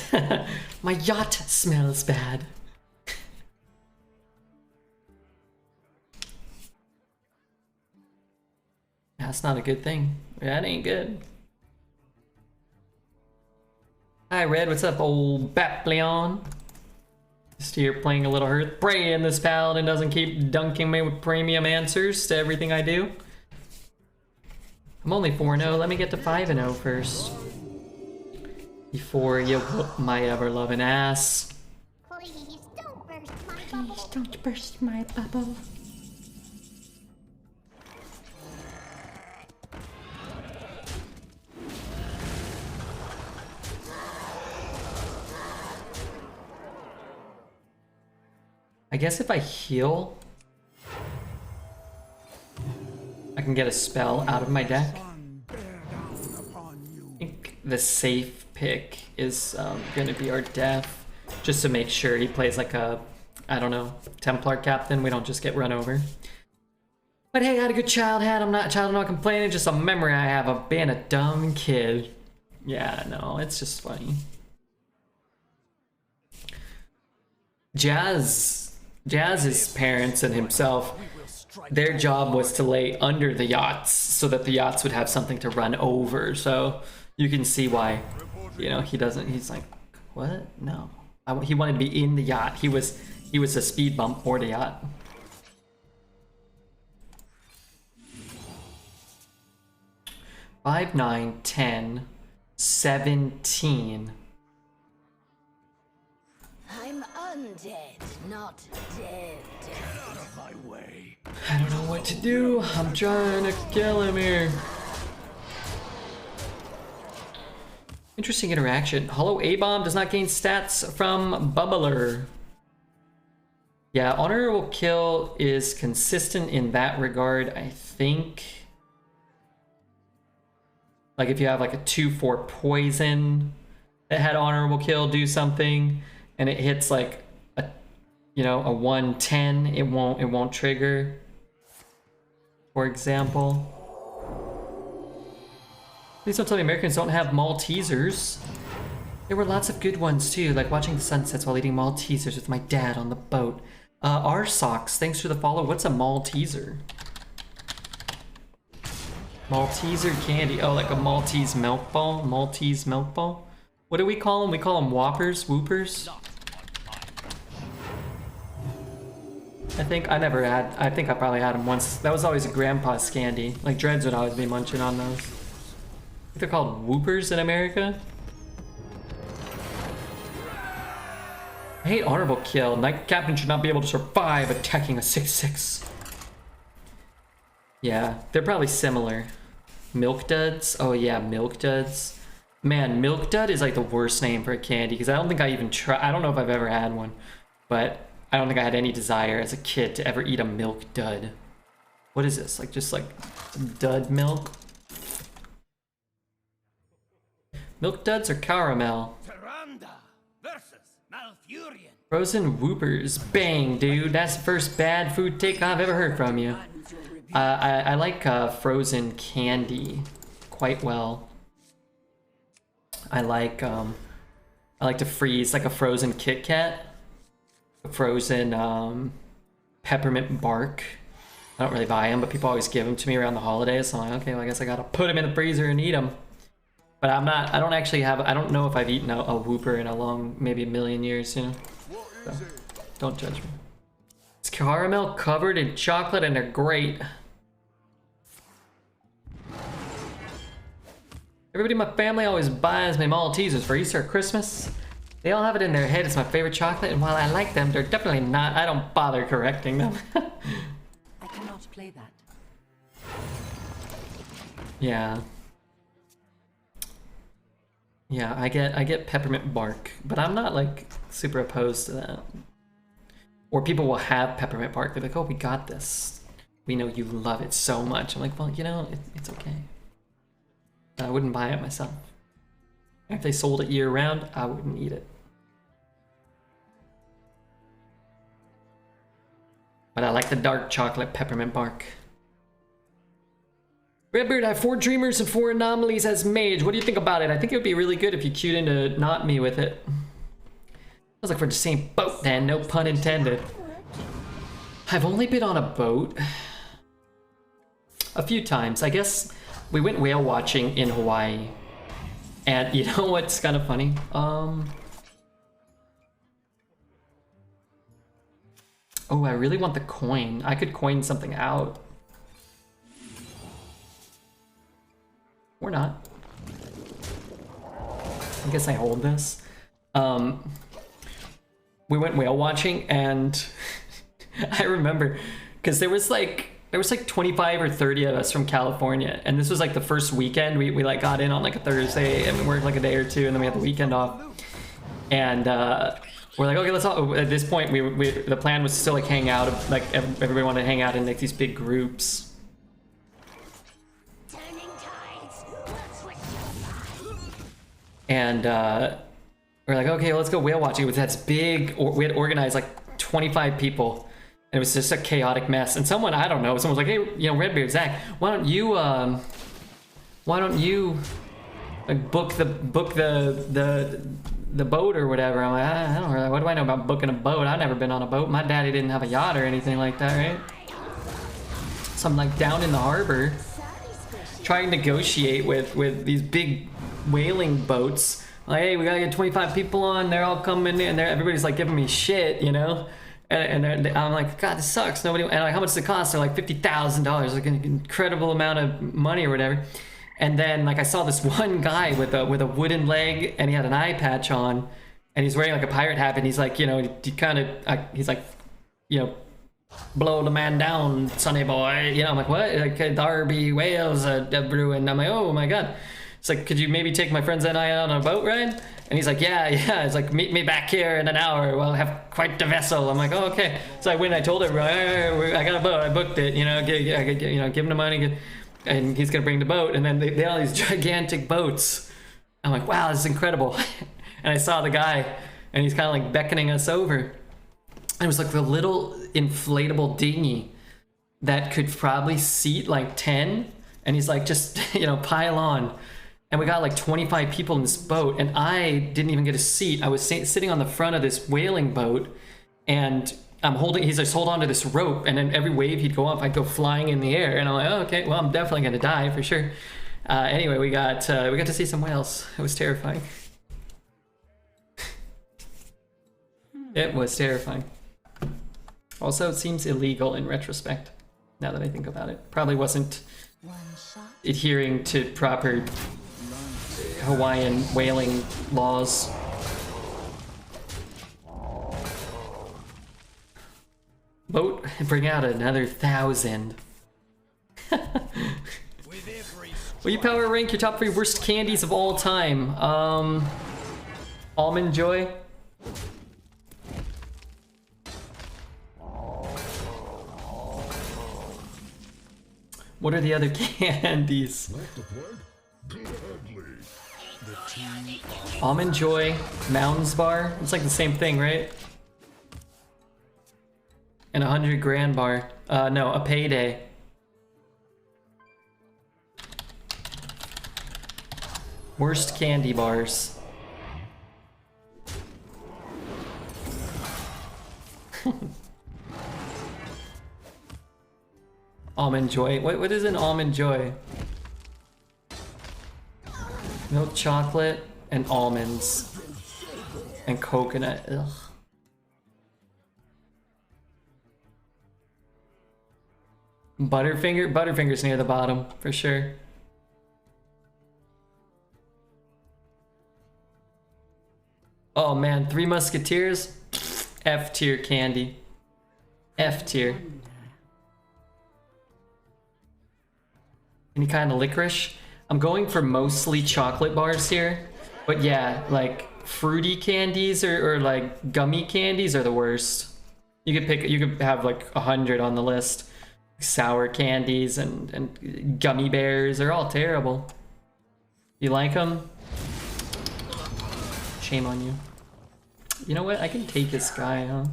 my yacht smells bad. That's not a good thing. That ain't good. Hi Red, what's up, old Bapleon? Just here playing a little Hearth. Praying this paladin doesn't keep dunking me with premium answers to everything I do. I'm only 4-0, let me get to 5-0 first. Before you whoop my ever-loving ass. Please don't burst my bubble. Please don't burst my bubble. I guess if I heal, I can get a spell out of my deck. Sun bear down upon you. I think the safe pick is gonna be our death, just to make sure he plays like a, I don't know, Templar captain. We don't just get run over. But hey, I had a good childhood. I'm not complaining. Just a memory I have of being a dumb kid. Yeah, no, it's just funny. Jazz's parents and himself, their job was to lay under the yachts so that the yachts would have something to run over. So you can see why, you know, he doesn't. He's like, what? No, he wanted to be in the yacht. He was a speed bump for the yacht. Five, 9, 10, 17. I'm undead, not dead. Out of my way. I don't know what to do. I'm trying to kill him here. Interesting interaction. Hollow A-bomb does not gain stats from Bubbler. Yeah, honorable kill is consistent in that regard, I think. Like if you have like a 2/4 poison that had honorable kill do something, and it hits like a, you know, a 110, it won't trigger. For example. Please don't tell me Americans don't have Maltesers. There were lots of good ones too, like watching the sunsets while eating Maltesers with my dad on the boat. R Socks, thanks for the follow. What's a Malteser? Malteser candy. Oh, like a Maltese milk ball? Maltese milk ball? What do we call them? We call them Whoppers? Whoopers? I think I never had. I think I probably had them once. That was always a grandpa's candy. Like Dreads would always be munching on those. I think they're called Whoopers in America. I hate honorable kill. Knight captain should not be able to survive attacking a 6/6. Yeah, they're probably similar. Milk Duds? Oh yeah, Milk Duds. Man, Milk Dud is like the worst name for a candy because I don't think I even I don't know if I've ever had one, but I don't think I had any desire as a kid to ever eat a Milk Dud. What is this? Like just like dud milk? Milk Duds or caramel? Tyrande versus Malfurion. Frozen Whoopers. Bang, dude. That's the first bad food take I've ever heard from you. I like frozen candy quite well. I like to freeze like a frozen Kit Kat, a frozen peppermint bark. I don't really buy them, but people always give them to me around the holidays. So I'm like, okay, well, I guess I gotta put them in the freezer and eat them. But I don't actually have. I don't know if I've eaten a Whooper in a long, maybe a million years. You know, so don't judge me. It's caramel covered in chocolate and they're great. Everybody in my family always buys me Maltesers for Easter or Christmas. They all have it in their head it's my favorite chocolate, and while I like them, they're definitely not. I don't bother correcting them. I cannot play that. Yeah. Yeah, I get peppermint bark, but I'm not like super opposed to that. Or people will have peppermint bark. They're like, oh, we got this. We know you love it so much. I'm like, well, you know, it's okay. I wouldn't buy it myself. If they sold it year round, I wouldn't eat it. But I like the dark chocolate peppermint bark. RedBeard, I have 4 Dreamers and 4 Anomalies as mage. What do you think about it? I think it would be really good if you queued into not me with it. I was like, we're the same boat then, no pun intended. I've only been on a boat a few times. I guess we went whale watching in Hawaii. And you know what's kind of funny? Oh, I really want the coin. I could coin something out. Or not. I guess I hold this. We went whale watching and I remember because there was like 25 or 30 of us from California, and this was like the first weekend. We like got in on like a Thursday and we worked like a day or two, and then we had the weekend off. And we're like, okay, let's all. At this point, the plan was to still like hang out. Like everybody wanted to hang out in like these big groups. Turning tides. Let's switch to And we're like, okay, let's go whale watching. It was that big, we had organized like 25 people. And it was just a chaotic mess. And someone, I don't know, someone was like, hey, you know, RedBeard, Zach, why don't you like book the boat or whatever? I'm like, I don't know, what do I know about booking a boat? I've never been on a boat. My daddy didn't have a yacht or anything like that, right? So I'm like down in the harbor trying to negotiate with these big whaling boats. Like, hey, we gotta get 25 people on. They're all coming in. Everybody's like giving me shit, you know? And I'm like, God, this sucks. Nobody. And like, how much does it cost? They're like $50,000, like an incredible amount of money or whatever. And then like I saw this one guy with a wooden leg, and he had an eye patch on, and he's wearing like a pirate hat, and he's like, you know, he kind of, he's like, you know, blow the man down, sonny boy. You know, I'm like, what? Like Darby Wales, brewing. I'm like, oh my God. It's like, could you maybe take my friends and I on a boat ride? And he's like, yeah. It's like, meet me back here in an hour. We'll have quite the vessel. I'm like, oh, okay. So I went and I told everyone, I got a boat. I booked it. You know, give him the money. And he's going to bring the boat. And then they had all these gigantic boats. I'm like, wow, this is incredible. And I saw the guy, and he's kind of like beckoning us over. And it was like the little inflatable dinghy that could probably seat like 10. And he's like, just, you know, pile on. And we got like 25 people in this boat, and I didn't even get a seat. I was sitting on the front of this whaling boat, and he's just hold on to this rope, and then every wave he'd go up, I'd go flying in the air. And I'm like, oh, okay, well, I'm definitely gonna die for sure. Anyway, we got to see some whales. It was terrifying. It was terrifying. Also, it seems illegal in retrospect, now that I think about it. Probably wasn't adhering to proper Hawaiian whaling laws. Boat, bring out another 1,000. Will you power rank your top 3 worst candies of all time? Almond Joy. What are the other candies? Almond Joy, Mountains Bar. It's like the same thing, right? And 100 grand bar. No, a payday. Worst candy bars. Almond Joy. What is an Almond Joy? Milk chocolate and almonds and coconut. Ugh. Butterfinger's near the bottom for sure. Oh man, Three Musketeers, F tier candy. F tier. Any kind of licorice? I'm going for mostly chocolate bars here, but yeah, like fruity candies or like gummy candies are the worst. You could have like 100 on the list. Sour candies and gummy bears are all terrible. You like them? Shame on you. You know what? I can take this guy, huh?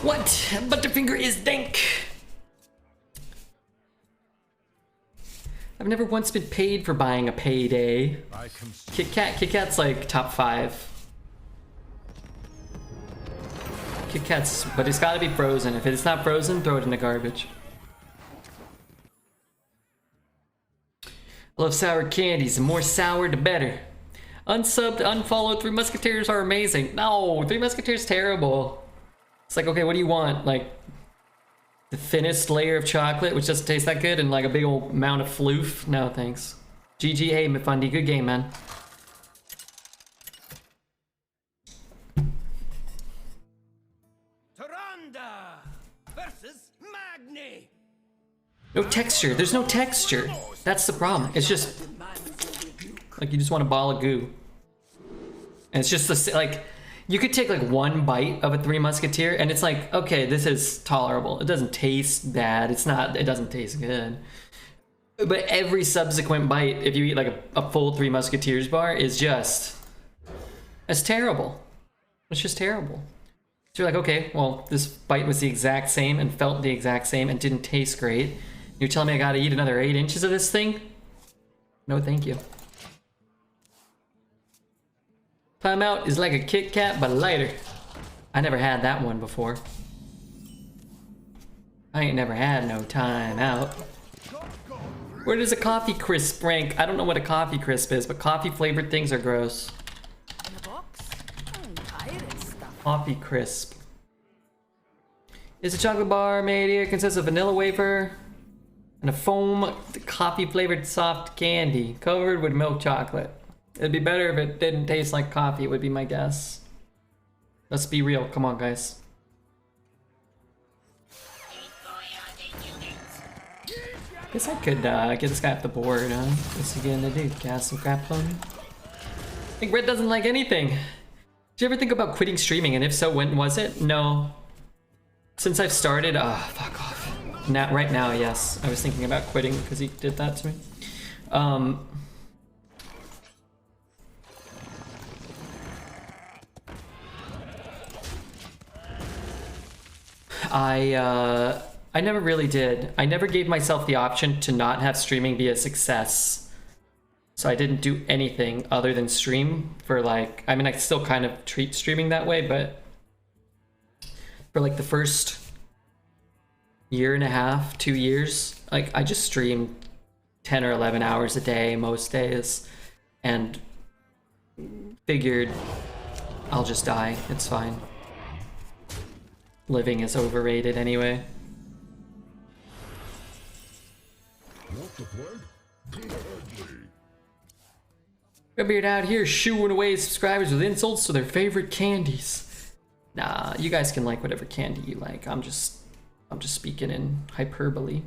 What? Butterfinger is dank. I've never once been paid for buying a payday. Kit Kat's like top 5. Kit Kat's, but it's gotta be frozen. If it's not frozen, throw it in the garbage. I love sour candies. The more sour, the better. Unsubbed, unfollowed, Three Musketeers are amazing. No, Three Musketeers terrible. It's like, okay, what do you want? Like, the thinnest layer of chocolate, which doesn't taste that good, and like a big old mound of floof? No, thanks. GG, hey, Mifundi, good game, man. Versus Magni. No texture. There's no texture. That's the problem. It's just like you just want a ball of goo, and it's just the like You could take like one bite of a Three Musketeer and it's like, okay, this is tolerable. It doesn't taste bad. It doesn't taste good. But every subsequent bite, if you eat like a full Three Musketeers bar, is just, it's terrible. It's just terrible. So you're like, okay, well, this bite was the exact same and felt the exact same and didn't taste great. You're telling me I gotta eat another 8 inches of this thing? No, thank you. Timeout is like a Kit Kat, but lighter. I never had that one before. I ain't never had no timeout. Where does a coffee crisp rank? I don't know what a coffee crisp is, but coffee flavored things are gross. In a box? Pirate stuff. Coffee crisp. Is a chocolate bar made here consists of vanilla wafer and a foam coffee flavored soft candy covered with milk chocolate. It'd be better if it didn't taste like coffee, would be my guess. Let's be real. Come on, guys. Guess I could get this guy off the board, huh? What's he gonna do? Cast some crap on him? I think Red doesn't like anything. Did you ever think about quitting streaming? And if so, when was it? No. Since I've started, fuck off. Now, right now, yes. I was thinking about quitting because he did that to me. I never really did. I never gave myself the option to not have streaming be a success. So I didn't do anything other than stream for like, I mean, I still kind of treat streaming that way, but for like the first year and a half, 2 years, like I just streamed 10 or 11 hours a day most days and figured I'll just die. It's fine. Living is overrated anyway. Want the flag? Gladly. RedBeard out here shooing away subscribers with insults to their favorite candies. Nah, you guys can like whatever candy you like. I'm just speaking in hyperbole.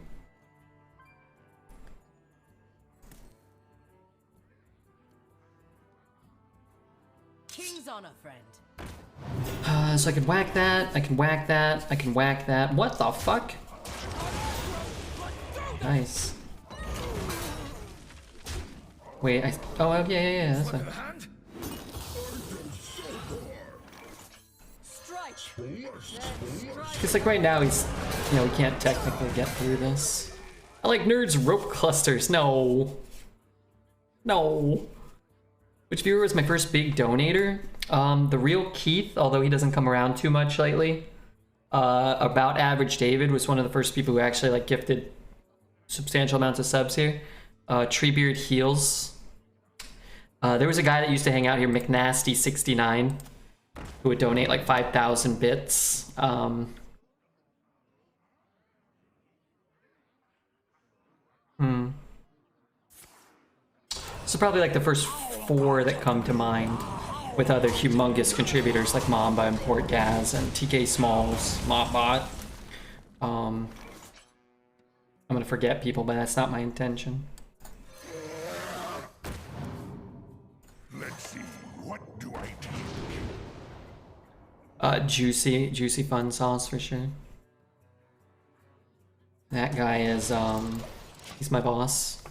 King's honor, friend. So I can whack that, I can whack that, I can whack that. What the fuck? Nice. Wait, oh, yeah, that's fine. Because like right now he's, you know, we can't technically get through this. I like nerds rope clusters. No. No. Which viewer was my first big donator? The real Keith, although he doesn't come around too much lately. About Average David was one of the first people who actually like gifted substantial amounts of subs here. Treebeard Heals. There was a guy that used to hang out here, McNasty69, who would donate like 5,000 bits. So probably like the first 4 that come to mind, with other humongous contributors like Mamba and Portgaz and TK Smalls, Mopbot. I'm gonna forget people, but that's not my intention. Let's see, what do I take? Juicy fun sauce for sure. That guy is, he's my boss.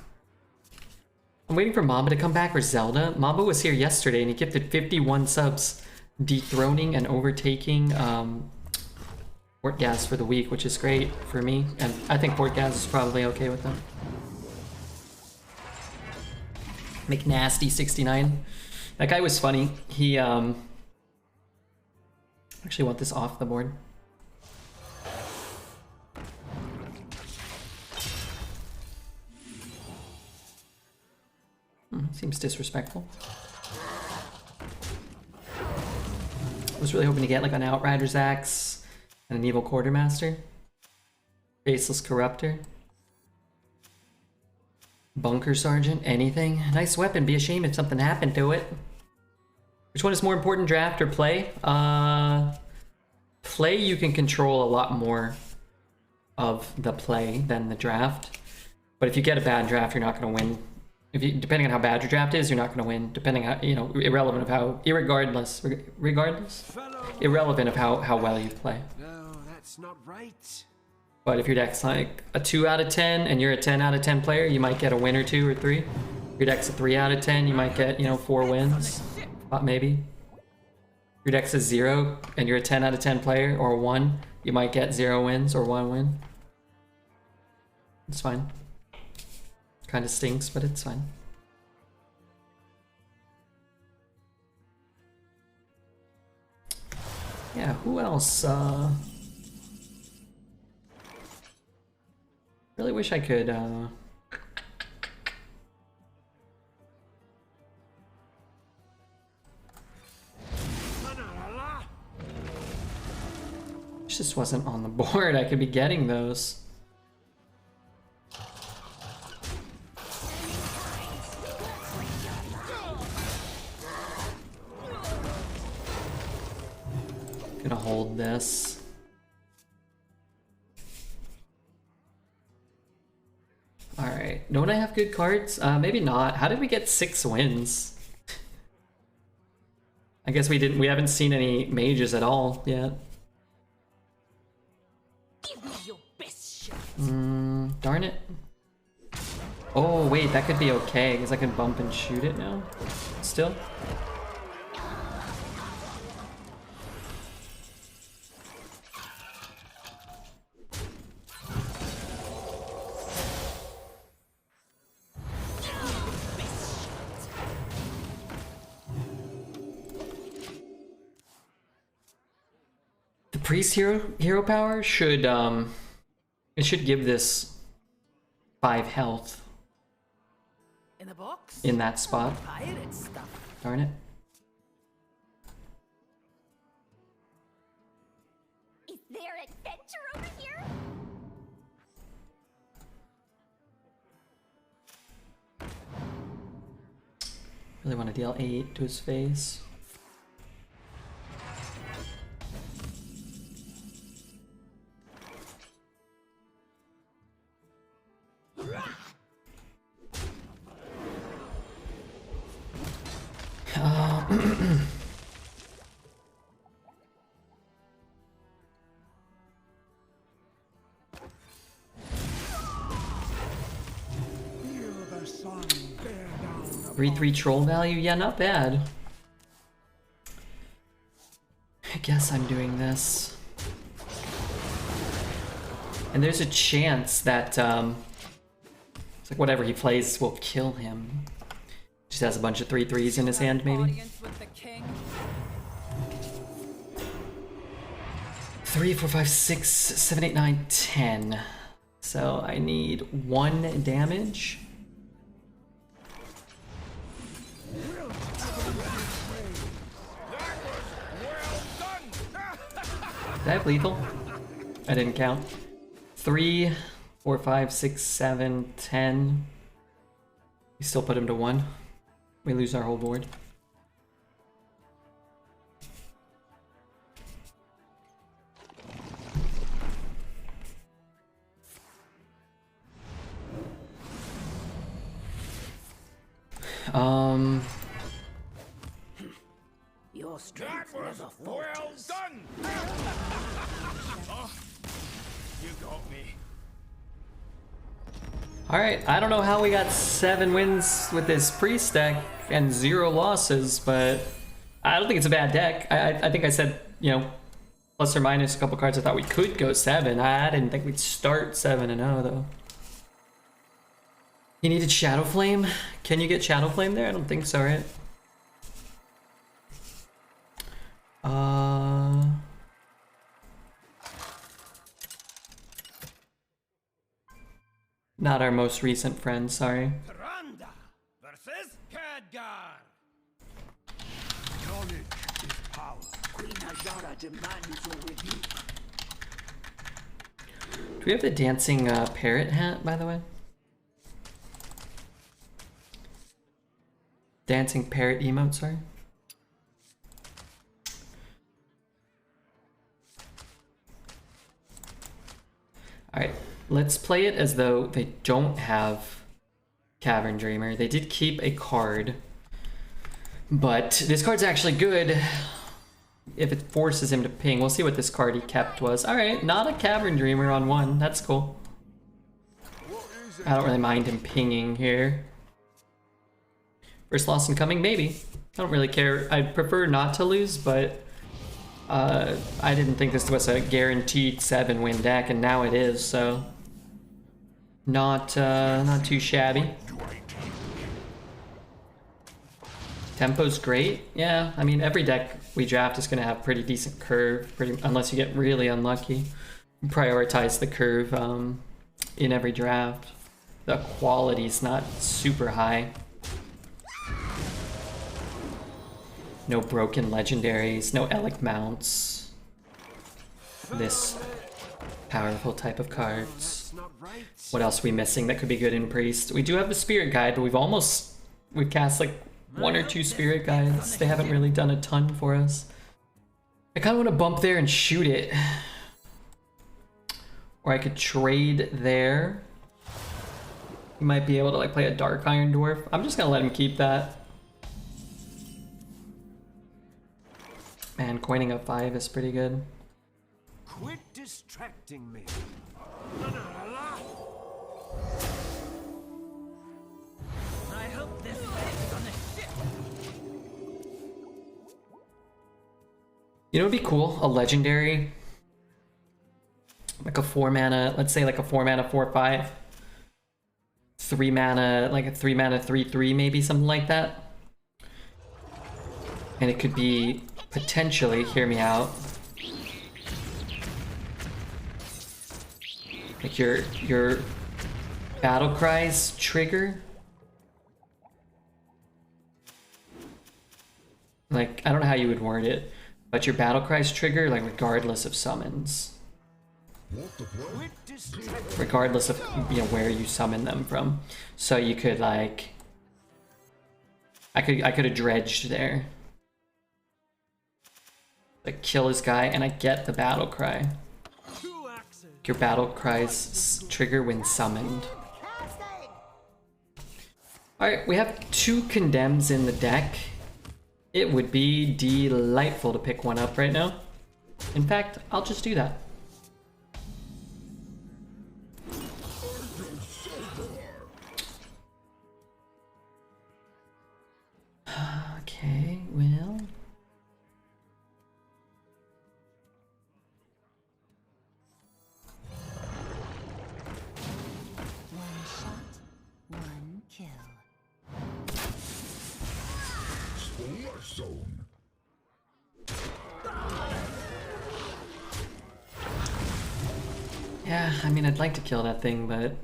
I'm waiting for Mamba to come back, or Zelda. Mamba was here yesterday and he gifted 51 subs, dethroning and overtaking Portgaz for the week, which is great for me. And I think Portgaz is probably okay with them. McNasty69. That guy was funny. He, actually want this off the board. Seems disrespectful. I was really hoping to get like an Outrider's Axe and an Evil Quartermaster. Faceless Corruptor. Bunker Sergeant, anything. Nice weapon, be a shame if something happened to it. Which one is more important, draft or play? Play, you can control a lot more of the play than the draft. But if you get a bad draft, you're not going to win If you, depending on how bad your draft is, you're not going to win. Depending on, you know, irrelevant of how, irrelevant of how well you play. No, that's not right. But if your deck's like a 2 out of 10 and you're a 10 out of 10 player, you might get a win or 2 or 3. If your deck's a 3 out of 10, you might get, you know, 4 wins, maybe. If your deck's a 0 and you're a 10 out of 10 player, or a 1, you might get 0 wins or 1 win. It's fine. Kind of stinks, but it's fine. Yeah, who else? Really wish I could, just wasn't on the board. I could be getting those. Gonna hold this. Alright, don't I have good cards? Maybe not. How did we get 6 wins? I guess we haven't seen any mages at all yet. Give me your best shot. Darn it. Oh wait, that could be okay, because I can bump and shoot it now. Still. The priest hero power should it should give this 5 health In the box? in that spot. Pirate stuff. Darn it. Is there adventure over here? Really want to deal 8 to his face. Feel the sun bear down upon 3/3 troll value? Yeah, not bad. I guess I'm doing this. And there's a chance that it's like whatever he plays will kill him. Just has a bunch of 3/3s in his hand, maybe. Audience with the king. 3, 4, 5, 6, 7, 8, 9, 10. So I need 1 damage. Did I have lethal? I didn't count. 3, 4, 5, 6, 7, 10. We still put him to 1. We lose our whole board. Your strength That was never well falters. done! Oh, you got me. Alright, I don't know how we got 7 wins with this priest deck and 0 losses, but I don't think it's a bad deck. I think I said, you know, plus or minus a couple cards I thought we could go 7. I didn't think we'd start 7-0 though. You needed Shadow Flame? Can you get Shadow Flame there? I don't think so, right? Not our most recent friend, sorry. Randa versus Khadgar. knowledge is power. Queen Ajara demands your rebuke. Do we have the dancing parrot hat, by the way? Dancing parrot emote, sorry. Alright, let's play it as though they don't have Cavern Dreamer. They did keep a card, but this card's actually good if it forces him to ping. We'll see what this card he kept was. Alright, not a Cavern Dreamer on 1. That's cool. I don't really mind him pinging here. First loss incoming? Maybe. I don't really care. I'd prefer not to lose, but I didn't think this was a guaranteed 7-win deck, and now it is, so not too shabby. Tempo's great. Yeah, I mean, every deck we draft is going to have pretty decent curve, unless you get really unlucky. Prioritize the curve in every draft. The quality's not super high. No broken legendaries, no Elec mounts. This powerful type of cards. What else are we missing that could be good in Priest? We do have the Spirit Guide, but we've cast like 1 or 2 Spirit Guides. They haven't really done a ton for us. I kind of want to bump there and shoot it. Or I could trade there. You might be able to like play a Dark Iron Dwarf. I'm just gonna let him keep that. Man, coining up 5 is pretty good. Quit distracting me. I hope this fits on the ship. You know, it'd be cool, a legendary, like a 4 mana, let's say like a 4 mana 4/5, 3 mana, like a 3 mana 3/3, maybe something like that. And it could be potentially, hear me out, like your battle cries trigger. Like, I don't know how you would word it, but your battle cries trigger, like, regardless of summons. Regardless of, you know, where you summon them from. So you could, like, I could have dredged there. Like, kill this guy, and I get the battle cry. Your battle cries trigger when summoned. Alright, we have 2 condemns in the deck. It would be delightful to pick one up right now. In fact, I'll just do that. Okay, well... One shot, one kill. Zone. Yeah, I mean, I'd like to kill that thing, but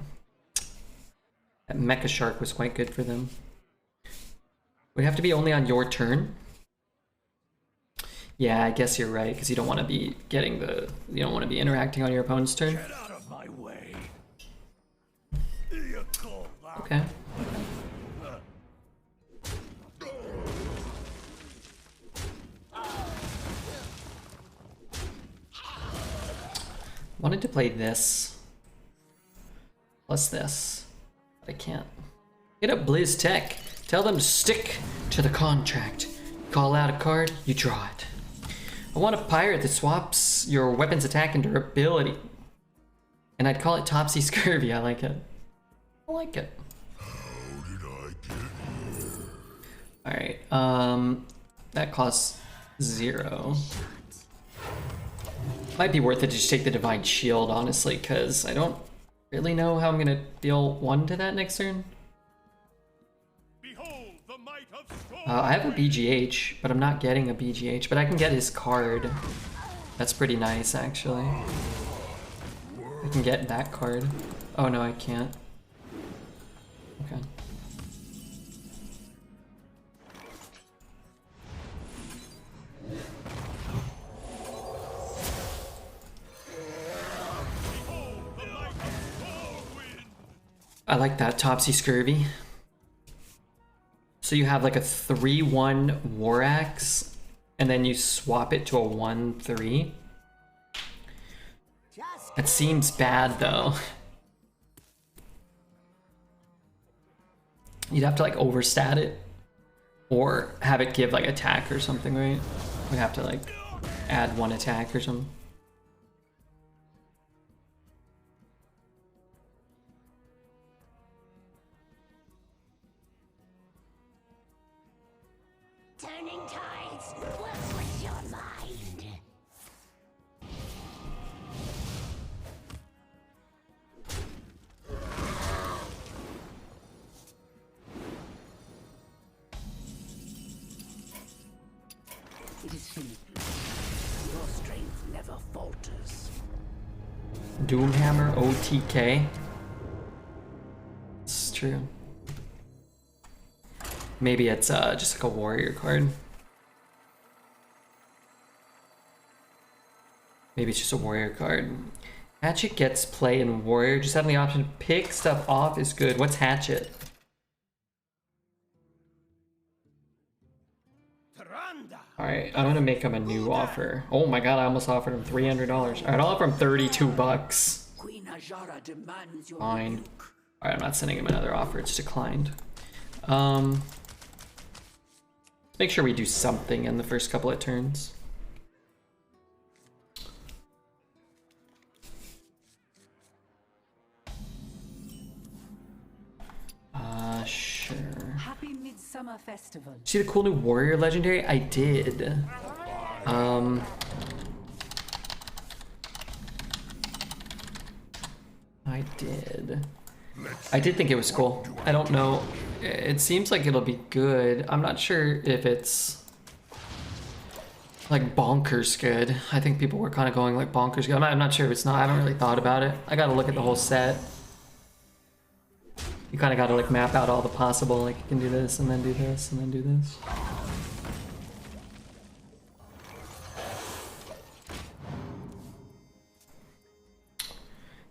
that Mecha Shark was quite good for them. Would it have to be only on your turn? Yeah, I guess you're right, because you don't want to be getting you don't want to be interacting on your opponent's turn. Get out of my way. Okay. Wanted to play this plus this, but I can't. Hit up Blizz Tech. Tell them to stick to the contract. Call out a card, you draw it. I want a pirate that swaps your weapon's attack and durability. And I'd call it Topsy Scurvy. I like it. I like it. How did I get here? Alright, that costs 0. Might be worth it to just take the Divine Shield, honestly, because I don't really know how I'm gonna deal 1 to that next turn. Behold the might of storm. I have a BGH, but I'm not getting a BGH, but I can get his card. That's pretty nice, actually. I can get that card. Oh no, I can't. Okay. I like that, Topsy Scurvy. So you have like a 3/1 War Axe, and then you swap it to a 1/3. That seems bad though. You'd have to like overstat it or have it give like attack or something, right? We'd have to like add 1 attack or something. Turning tides. What's with your mind? It is finished. Your strength never falters. Doomhammer OTK. It's true. Maybe it's just like a warrior card. Maybe it's just a warrior card. Hatchet gets play in warrior. Just having the option to pick stuff off is good. What's hatchet? Alright, I'm gonna make him a new offer. Oh my god, I almost offered him $300. Alright, I'll offer him 32 bucks. Queen Ajara demands your Fine. rebuke. Alright, I'm not sending him another offer, it's declined. Make sure we do something in the first couple of turns. Sure. Happy Midsummer Festival. See the cool new warrior legendary? I did. I did think it was cool. I don't know. It seems like it'll be good. I'm not sure if it's like bonkers good. I think people were kind of going like bonkers good. I'm not sure if it's not. I haven't really thought about it. I gotta look at the whole set. You kind of gotta like map out all the possible, like you can do this and then do this and then do this.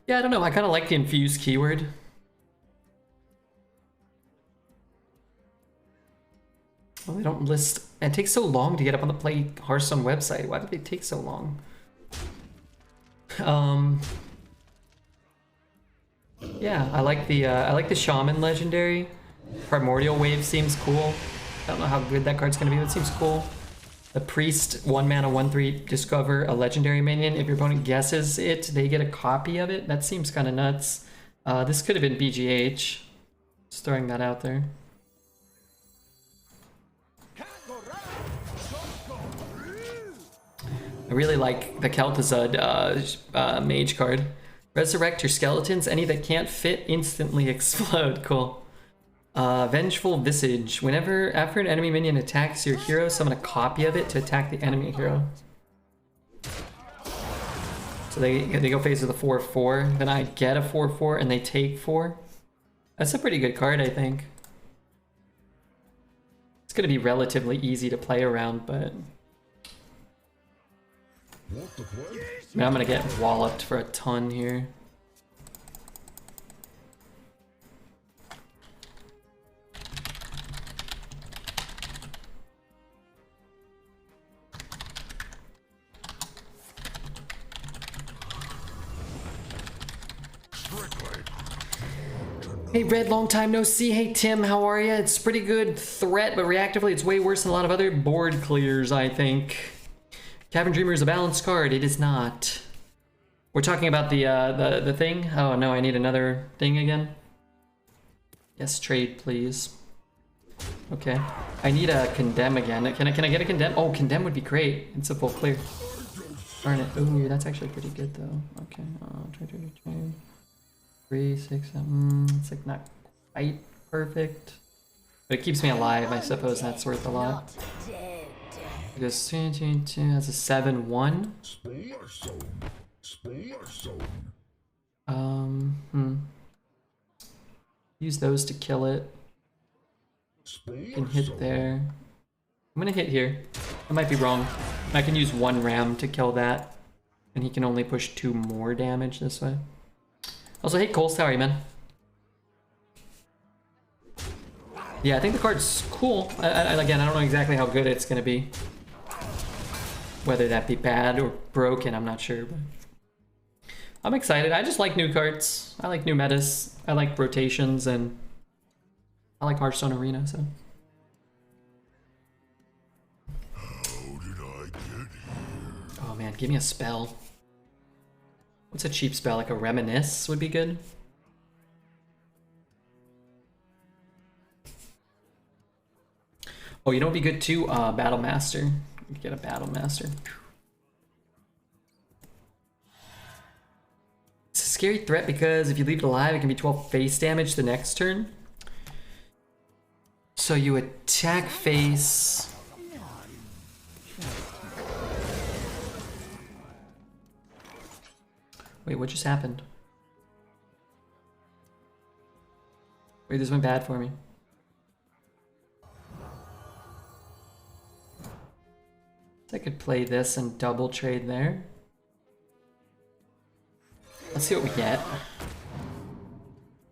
Yeah, I don't know. I kind of like the infused keyword. Well, they don't list. It takes so long to get up on the Play Hearthstone website. Why did they take so long? Yeah, I like the Shaman legendary. Primordial Wave seems cool. I don't know how good that card's gonna be, but it seems cool. The Priest, 1 mana, 1/3, discover a legendary minion. If your opponent guesses it, they get a copy of it. That seems kind of nuts. This could have been BGH. Just throwing that out there. I really like the Kel'Thuzad mage card. Resurrect your skeletons. Any that can't fit instantly explode. Cool. Vengeful Visage. Whenever after an enemy minion attacks your hero, summon a copy of it to attack the enemy hero. So they go phase with a 4/4. Then I get a 4/4 and they take 4. That's a pretty good card, I think. It's gonna be relatively easy to play around, but I mean, I'm gonna get walloped for a ton here. Hey Red, long time no see. Hey Tim, how are ya? It's pretty good threat, but reactively it's way worse than a lot of other board clears, I think. Cavern Dreamer is a balanced card. It is not. We're talking about the thing? Oh no, I need another thing again. Yes, trade please. Okay. I need a condemn again. Can I get a condemn? Oh, condemn would be great. It's a full clear. Darn it. Ooh, that's actually pretty good though. Okay. Trade. 3, 6, 7. It's like not quite perfect. But it keeps me alive, I suppose that's worth a lot. Because that's a 7/1. Use those to kill it. Can hit there. I'm gonna hit here. I might be wrong. I can use 1 ram to kill that. And he can only push 2 more damage this way. Also, hey Coles, how are you, man? Yeah, I think the card's cool. Again, I don't know exactly how good it's gonna be. Whether that be bad or broken, I'm not sure. But I'm excited. I just like new cards. I like new metas. I like rotations, and I like Hearthstone Arena, so. Oh man, give me a spell. What's a cheap spell? Like a Reminisce would be good. Oh, you know what'd be good too? Battle Master. Get a Battle Master. It's a scary threat because if you leave it alive, it can be 12 face damage the next turn. So you attack face. Wait, what just happened? Wait, this went bad for me. I could play this and double trade there. Let's see what we get.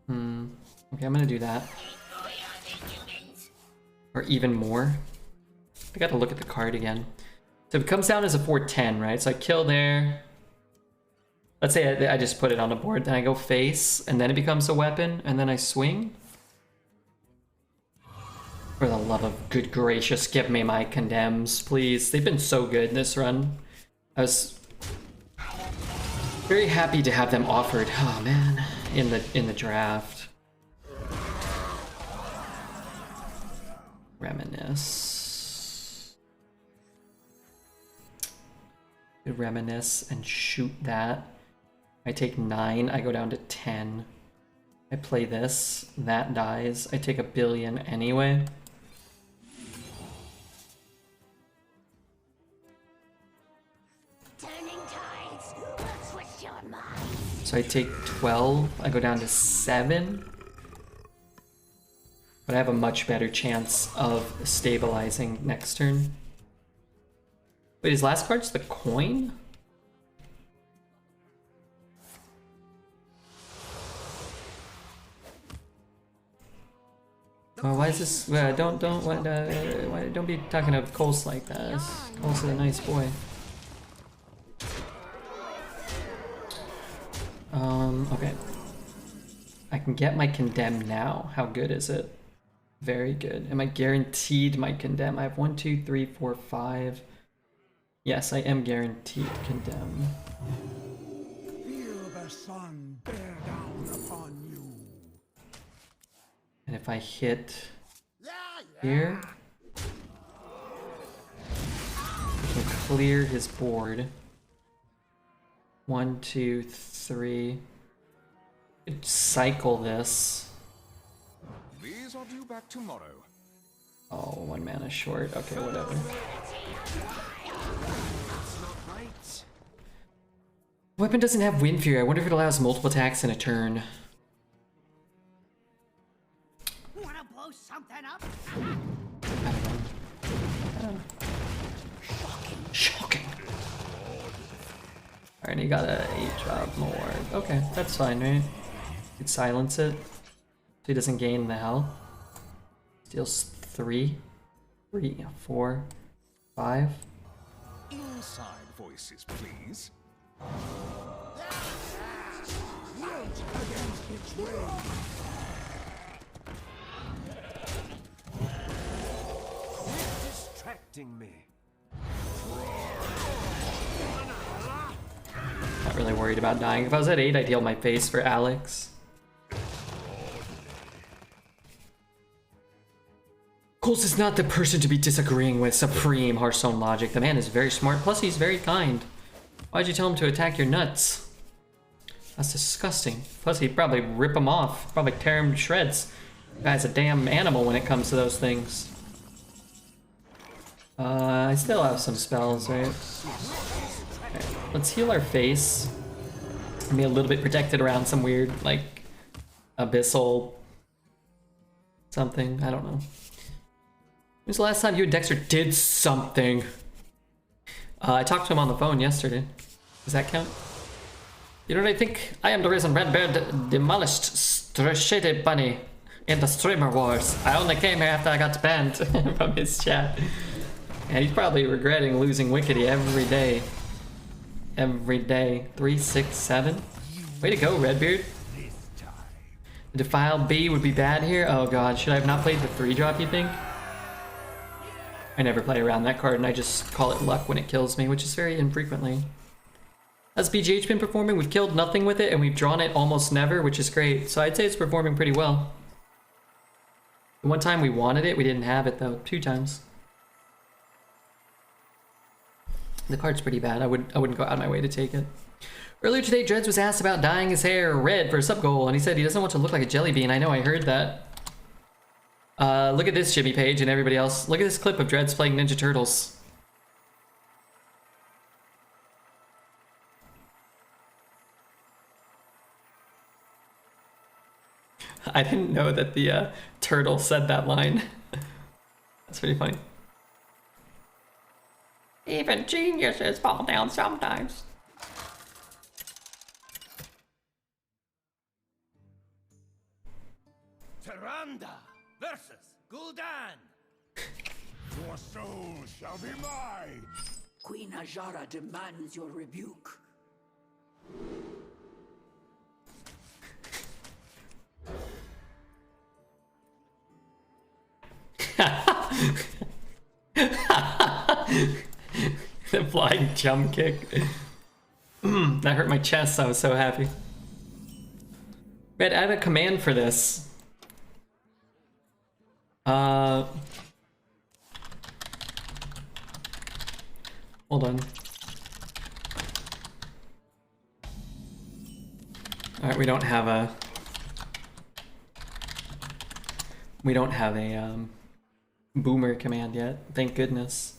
Okay, I'm gonna do that. Or even more. I gotta look at the card again. So it comes down as a 4/10, right? So I kill there. Let's say I just put it on the board, then I go face, and then it becomes a weapon, and then I swing. For the love of good gracious, give me my condemns, please. They've been so good this run. I was very happy to have them offered. Oh man, in the draft. Reminisce. Reminisce and shoot that. I take 9, I go down to 10. I play this, that dies. I take 1 billion anyway. Turning tides. Let's switch your mind. So I take 12, I go down to 7. But I have a much better chance of stabilizing next turn. Wait, his last card's the coin? Oh, why is this? Don't be talking to Coles like that. Coles is a nice boy. Okay. I can get my condemn now. How good is it? Very good. Am I guaranteed my condemn? I have 1, 2, 3, 4, 5. Yes, I am guaranteed condemn. Feel the sun bear down upon you. And if I hit here, I can clear his board. 1, 2, 3. Cycle this. These are due back tomorrow. Oh, 1 mana short. Okay, whatever. Weapon doesn't have Wind Fury. I wonder if it allows multiple attacks in a turn. Wanna blow something up? I don't know. Shocking. Alright, he got a 8-drop more. Okay, that's fine, right? You could silence it. So he doesn't gain the health. Steals 3. 3, 4, 5. Inside voices, please. Against its will. Distracting me. Not really worried about dying. If I was at 8, I'd heal my face for Alex. Coles is not the person to be disagreeing with supreme Hearthstone logic. The man is very smart, plus he's very kind. Why'd you tell him to attack your nuts? That's disgusting. Plus he'd probably rip him off, probably tear him to shreds. The guy's a damn animal when it comes to those things. I still have some spells, right? Okay, let's heal our face. Be a little bit protected around some weird, like, abyssal something. I don't know. When's the last time you and Dexter did something? I talked to him on the phone yesterday. Does that count? You know what I think? I am the reason RedBeard demolished Shady Bunny in the Streamer Wars. I only came here after I got banned from his chat. And he's probably regretting losing Wickedy every day. Every day. 3, 6, 7. Way to go, RedBeard. Defile B would be bad here. Oh god, should I have not played the 3-drop, you think? I never play around that card and I just call it luck when it kills me, which is very infrequently. How's BGH been performing? We've killed nothing with it and we've drawn it almost never, which is great. So I'd say it's performing pretty well. The one time we wanted it, we didn't have it though. 2 times. The card's pretty bad. I wouldn't go out of my way to take it. Earlier today, Dreads was asked about dyeing his hair red for a sub goal, and he said he doesn't want to look like a jelly bean. I know, I heard that. Look at this, Jimmy Page and everybody else. Look at this clip of Dreads playing Ninja Turtles. I didn't know that the turtle said that line. That's pretty funny. Even geniuses fall down sometimes. Tyrande versus Gul'dan. Your soul shall be mine. Queen Ajara demands your rebuke. The flying jump kick. That hurt my chest, I was so happy. Red, I have a command for this. Hold on. Alright, we don't have a boomer command yet, thank goodness.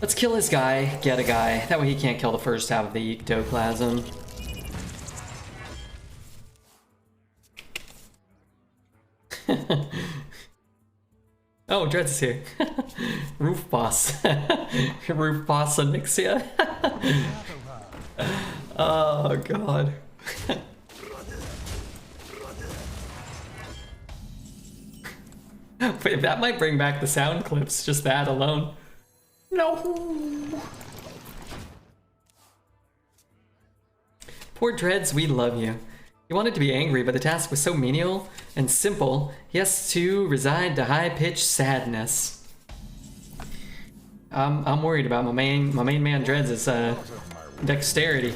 Let's kill this guy, get a guy. That way he can't kill the first half of the ectoplasm. Oh, Dreads is here. Roof boss. Roof boss Anixia. Oh god. Wait, that might bring back the sound clips, just that alone. No. Poor Dreads, we love you. He wanted to be angry, but the task was so menial and simple, he has to resign to high-pitched sadness. I'm worried about my main man Dreads' dexterity.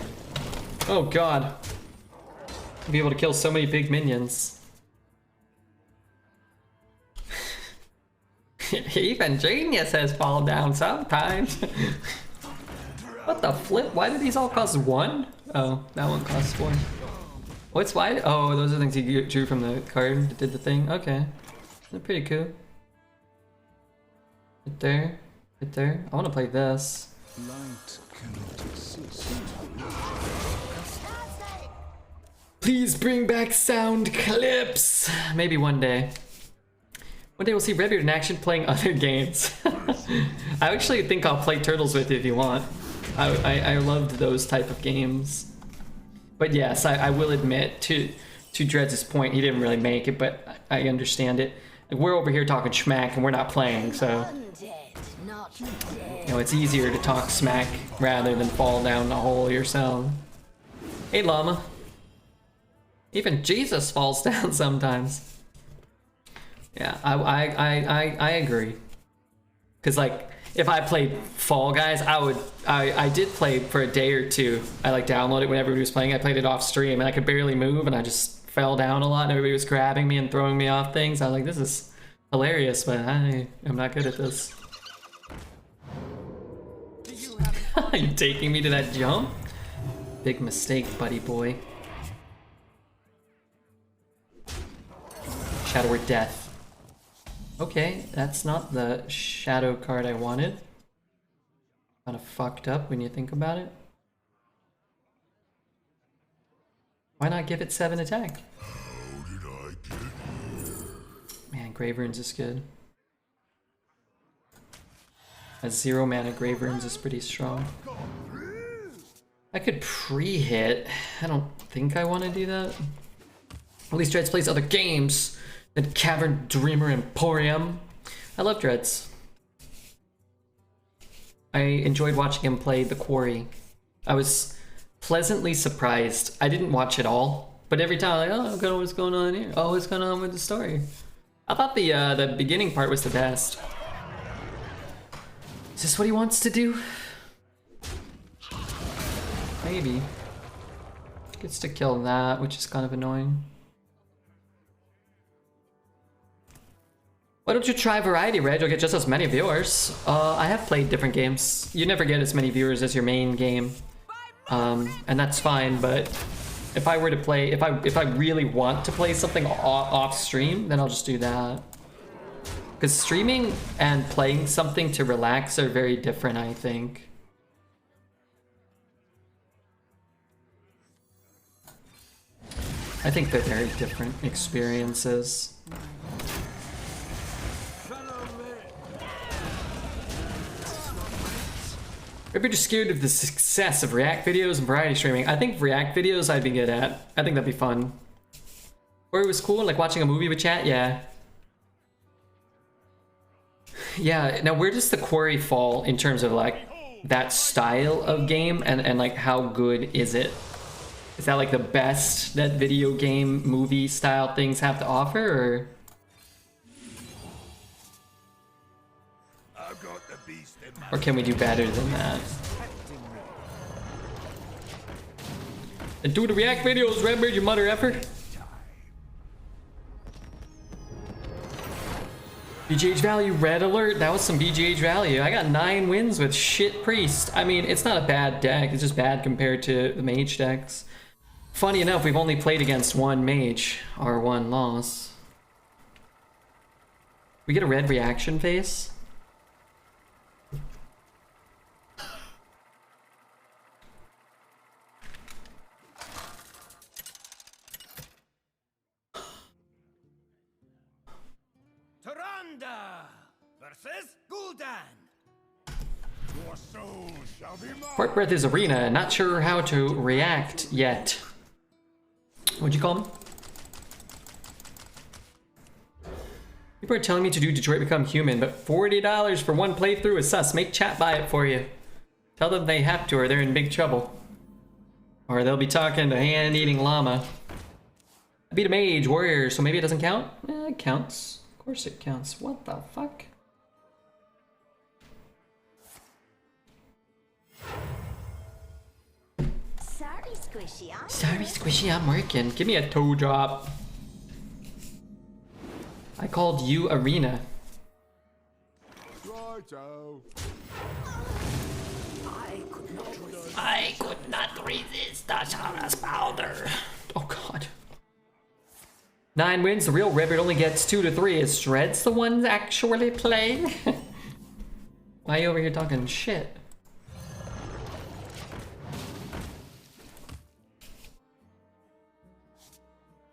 Oh god. I'll be able to kill so many big minions. Even geniuses fall down sometimes. What the flip? Why do these all cost 1? Oh, that one costs 4. What's why? Oh, those are things you drew from the card that did the thing. Okay. They're pretty cool. Right there. Right there. I want to play this. Light cannot exist. Please bring back sound clips. Maybe one day. One day we'll see RedBeard in action playing other games. I actually think I'll play Turtles with you if you want. I loved those type of games. But yes, I will admit, to Dreads' point, he didn't really make it, but I understand it. Like, we're over here talking smack and we're not playing, so... You know, it's easier to talk smack rather than fall down the hole yourself. Hey, llama. Even Jesus falls down sometimes. Yeah, I agree. Cause like, if I played Fall Guys, I did play for a day or two. I like downloaded it when everybody was playing. I played it off stream and I could barely move and I just fell down a lot and everybody was grabbing me and throwing me off things. I was like, this is hilarious, but I am not good at this. Are you taking me to that jump? Big mistake, buddy boy. Shadow or Death. Okay, that's not the shadow card I wanted. Kind of fucked up when you think about it. Why not give it 7 attack? How did I get here? Man, Grave Runes is good. A 0 mana Grave Runes is pretty strong. I could pre-hit. I don't think I want to do that. At least Dreads plays other games than Cavern Dreamer Emporium. I love Dreads. I enjoyed watching him play The Quarry. I was pleasantly surprised. I didn't watch it all, But every time, like, oh, God, what's going on here? Oh, what's going on with the story? I thought the beginning part was the best. Is this what he wants to do? Maybe. Gets to kill that, which is kind of annoying. Why don't you try variety, Reg? You'll get just as many viewers. I have played different games. You never get as many viewers as your main game. And that's fine, but if I were to play, if I really want to play something off stream, then I'll just do that. Because streaming and playing something to relax are very different, I think. I think they're very different experiences. Maybe just scared of the success of React videos and variety streaming. I think React videos I'd be good at. I think that'd be fun. Or it was cool, like watching a movie with chat, yeah. Yeah, now where does the quarry fall in terms of like that style of game and like how good is it? Is that like the best that video game movie style things have to offer, or can we do better than that? And do the React videos, RedBeard, you mother effer. BGH value, red alert. That was some BGH value. I got 9 wins with shit priest. I mean, it's not a bad deck. It's just bad compared to the mage decks. Funny enough, we've only played against one mage. Our one loss. We get a red reaction face. Versus Gul'dan. Your soul shall be mine. Fort Breath is arena. Not sure how to react yet. What'd you call him? People are telling me to do Detroit Become Human, but $40 for one playthrough is sus. Make chat buy it for you. Tell them they have to or they're in big trouble. Or they'll be talking to hand-eating llama. I beat a mage warrior, so maybe it doesn't count? Eh, it counts. Of course it counts. What the fuck? Sorry, Squishy, I'm working. Give me a toe drop. I called you Arena. Righto. I could not resist the Shara's powder. Oh god. 9 wins, the real RedBeard only gets 2 to 3. Is Shred's the one actually playing? Why are you over here talking shit?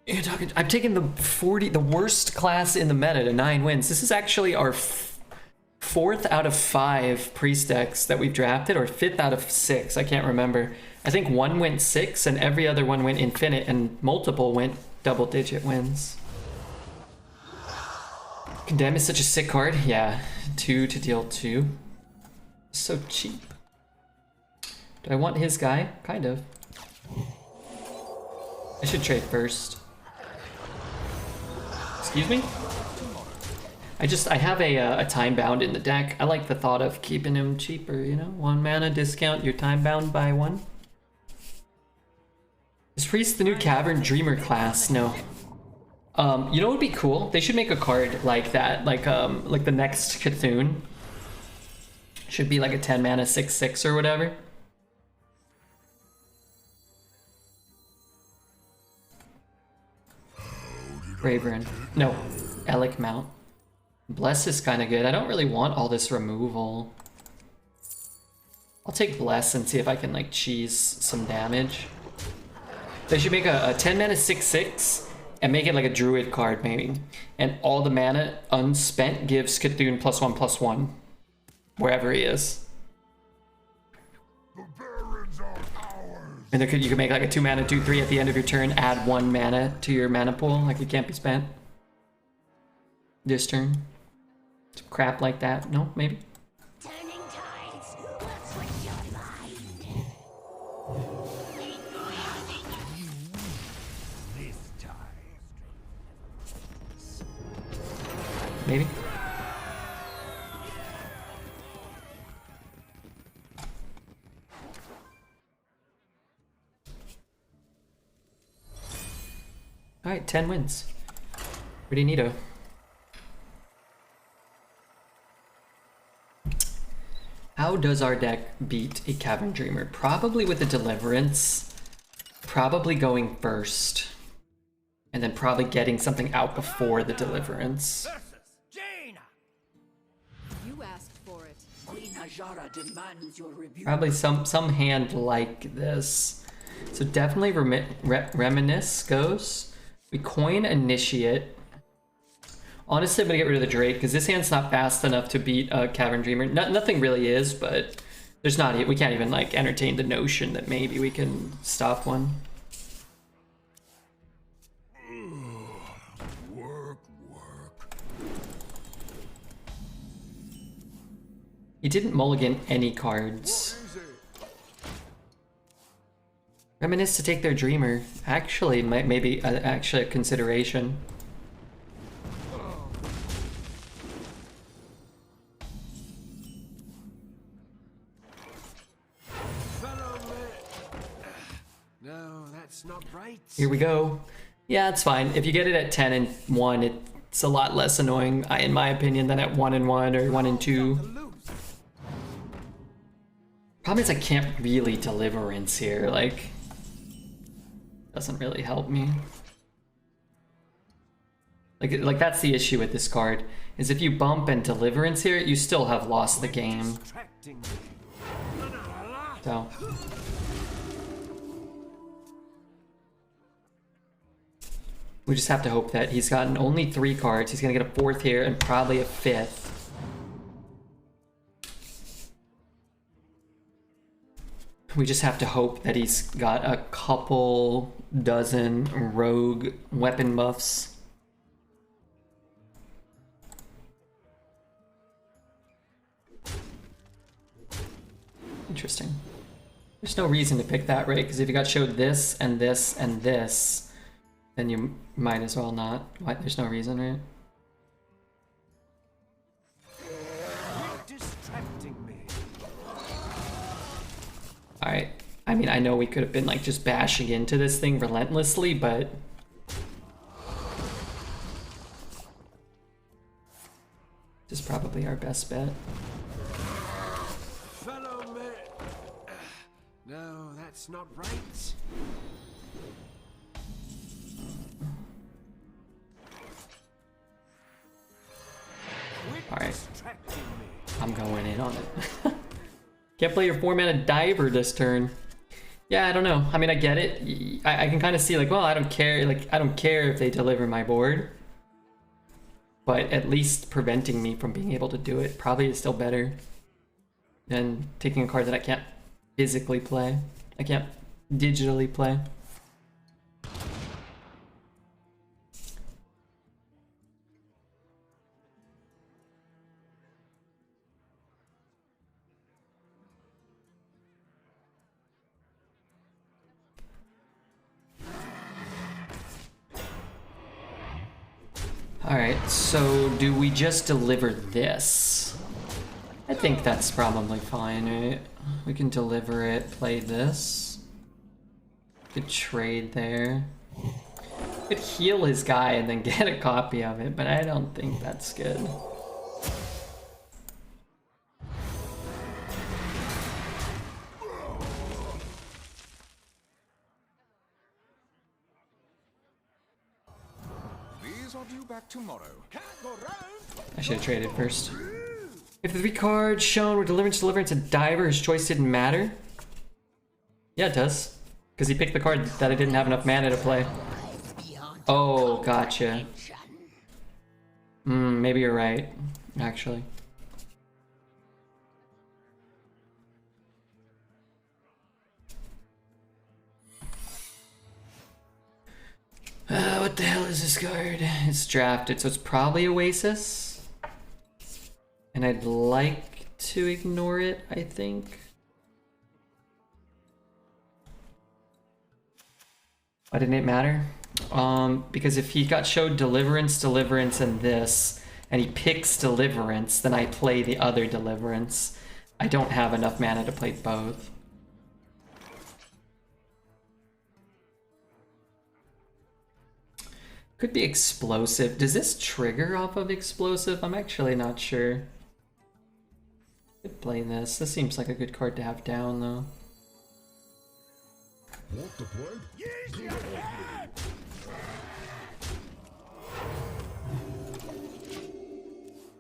You're talking. I'm taking the worst class in the meta to 9 wins. This is actually our 4th out of 5 priest decks that we've drafted, or 5th out of 6. I can't remember. I think one went 6, and every other one went infinite, and multiple went double-digit wins. Condemn is such a sick card. Yeah, 2 to deal 2. So cheap. Do I want his guy? Kind of. I should trade first. Excuse me? I have a time bound in the deck. I like the thought of keeping him cheaper, you know? 1 mana discount, you're time bound by 1. Is Priest the new Cavern Dreamer class? No. You know what would be cool? They should make a card like that, like the next Cthulhu. Should be like a 10 mana 6/6 or whatever. Raven. No. Elec Mount. Bless is kind of good. I don't really want all this removal. I'll take Bless and see if I can like cheese some damage. They should make a 10 mana 6/6 and make it like a druid card maybe. And all the mana unspent gives Cthulhu +1/+1. Wherever he is. The barons are ours. And you could make like a 2 mana 2/3 at the end of your turn, add 1 mana to your mana pool, like it can't be spent. This turn. Some crap like that. No, maybe. Turning tides. What's with your mind? Alright, 10 wins. Pretty neato. How does our deck beat a Cavern Dreamer? Probably with a Deliverance. Probably going first. And then probably getting something out before the Deliverance. You asked for it. Queen Ajara demands your rebuke. Probably some hand like this. So definitely Reminisce goes. We coin Initiate. Honestly, I'm gonna get rid of the Drake because this hand's not fast enough to beat a Cavern Dreamer. Nothing really is, but there's not. We can't even like entertain the notion that maybe we can stop one. Work. He didn't mulligan any cards. Reminisce to take their Dreamer. Actually, maybe actually a consideration. No, that's not right. Here we go. Yeah, it's fine. If you get it at 10 and 1, it's a lot less annoying, in my opinion, than at 1 and 1 or 1 and 2. Problem is I can't really Deliverance here, like, doesn't really help me. Like that's the issue with this card, is if you bump and Deliverance here, you still have lost the game. So. We just have to hope that he's gotten only 3 cards. He's gonna get a 4th here and probably a 5th. We just have to hope that he's got a couple dozen rogue weapon buffs. Interesting. There's no reason to pick that, right? Because if you got showed this and this and this, then you might as well not. What? There's no reason, right? Alright. I mean, I know we could have been like just bashing into this thing relentlessly, but this is probably our best bet. Fellow man. No, that's not right. Alright. I'm going in on it. Can't play your 4-mana diver this turn. Yeah, I don't know. I mean, I get it. I can kind of see like, well, I don't care. Like, I don't care if they deliver my board. But at least preventing me from being able to do it probably is still better than taking a card that I can't physically play. I can't digitally play. Alright, so do we just deliver this? I think that's probably fine, right? We can deliver it, play this. Could trade there. Could heal his guy and then get a copy of it, but I don't think that's good. Back tomorrow. I should have traded first. If the 3 cards shown were Deliverance, and Diver, his choice didn't matter? Yeah, it does. Because he picked the card that I didn't have enough mana to play. Oh, gotcha. Maybe you're right, actually. What the hell is this card? It's drafted, so it's probably Oasis. And I'd like to ignore it, I think. Why didn't it matter? Because if he got showed Deliverance, and this, and he picks Deliverance, then I play the other Deliverance. I don't have enough mana to play both. Could be explosive. Does this trigger off of explosive? I'm actually not sure. Could play this. This seems like a good card to have down though. Want the plague?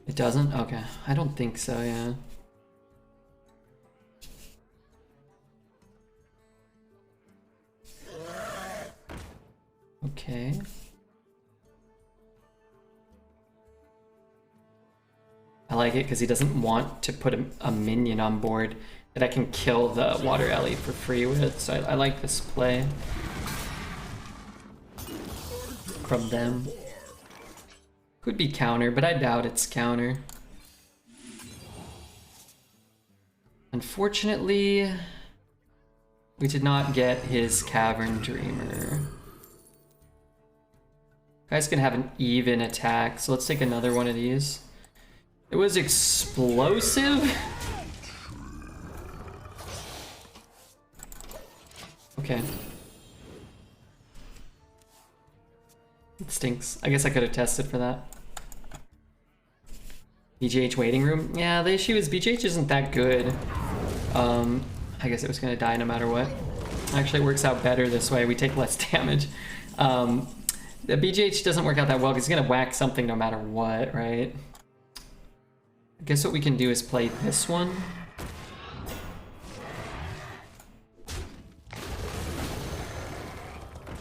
It doesn't? Okay. I don't think so, yeah. Okay. I like it because he doesn't want to put a minion on board that I can kill the water alley for free with, so I like this play from them. Could be counter, but I doubt it's counter. Unfortunately, we did not get his Cavern Dreamer. Guy's gonna have an even attack, so let's take another one of these. It was explosive? Okay. It stinks. I guess I could have tested for that. BGH waiting room? Yeah, the issue is BGH isn't that good. I guess it was gonna die no matter what. Actually, it works out better this way. We take less damage. The BGH doesn't work out that well because he's gonna whack something no matter what, right? I guess what we can do is play this one.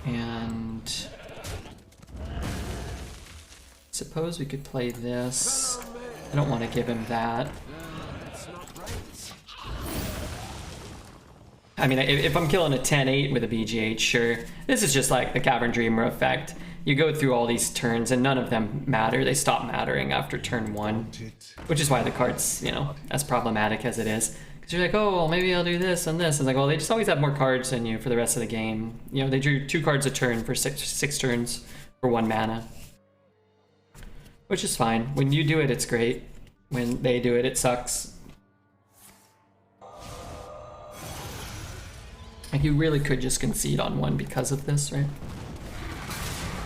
And suppose we could play this. I don't want to give him that. I mean, if I'm killing a 10-8 with a BGH, sure. This is just like the Cavern Dreamer effect. You go through all these turns and none of them matter. They stop mattering after turn 1. Which is why the card's, you know, as problematic as it is. Because you're like, oh, well, maybe I'll do this and this. It's like, well, they just always have more cards than you for the rest of the game. You know, they drew 2 cards a turn for six turns for 1 mana. Which is fine. When you do it, it's great. When they do it, it sucks. Like, you really could just concede on 1 because of this, right?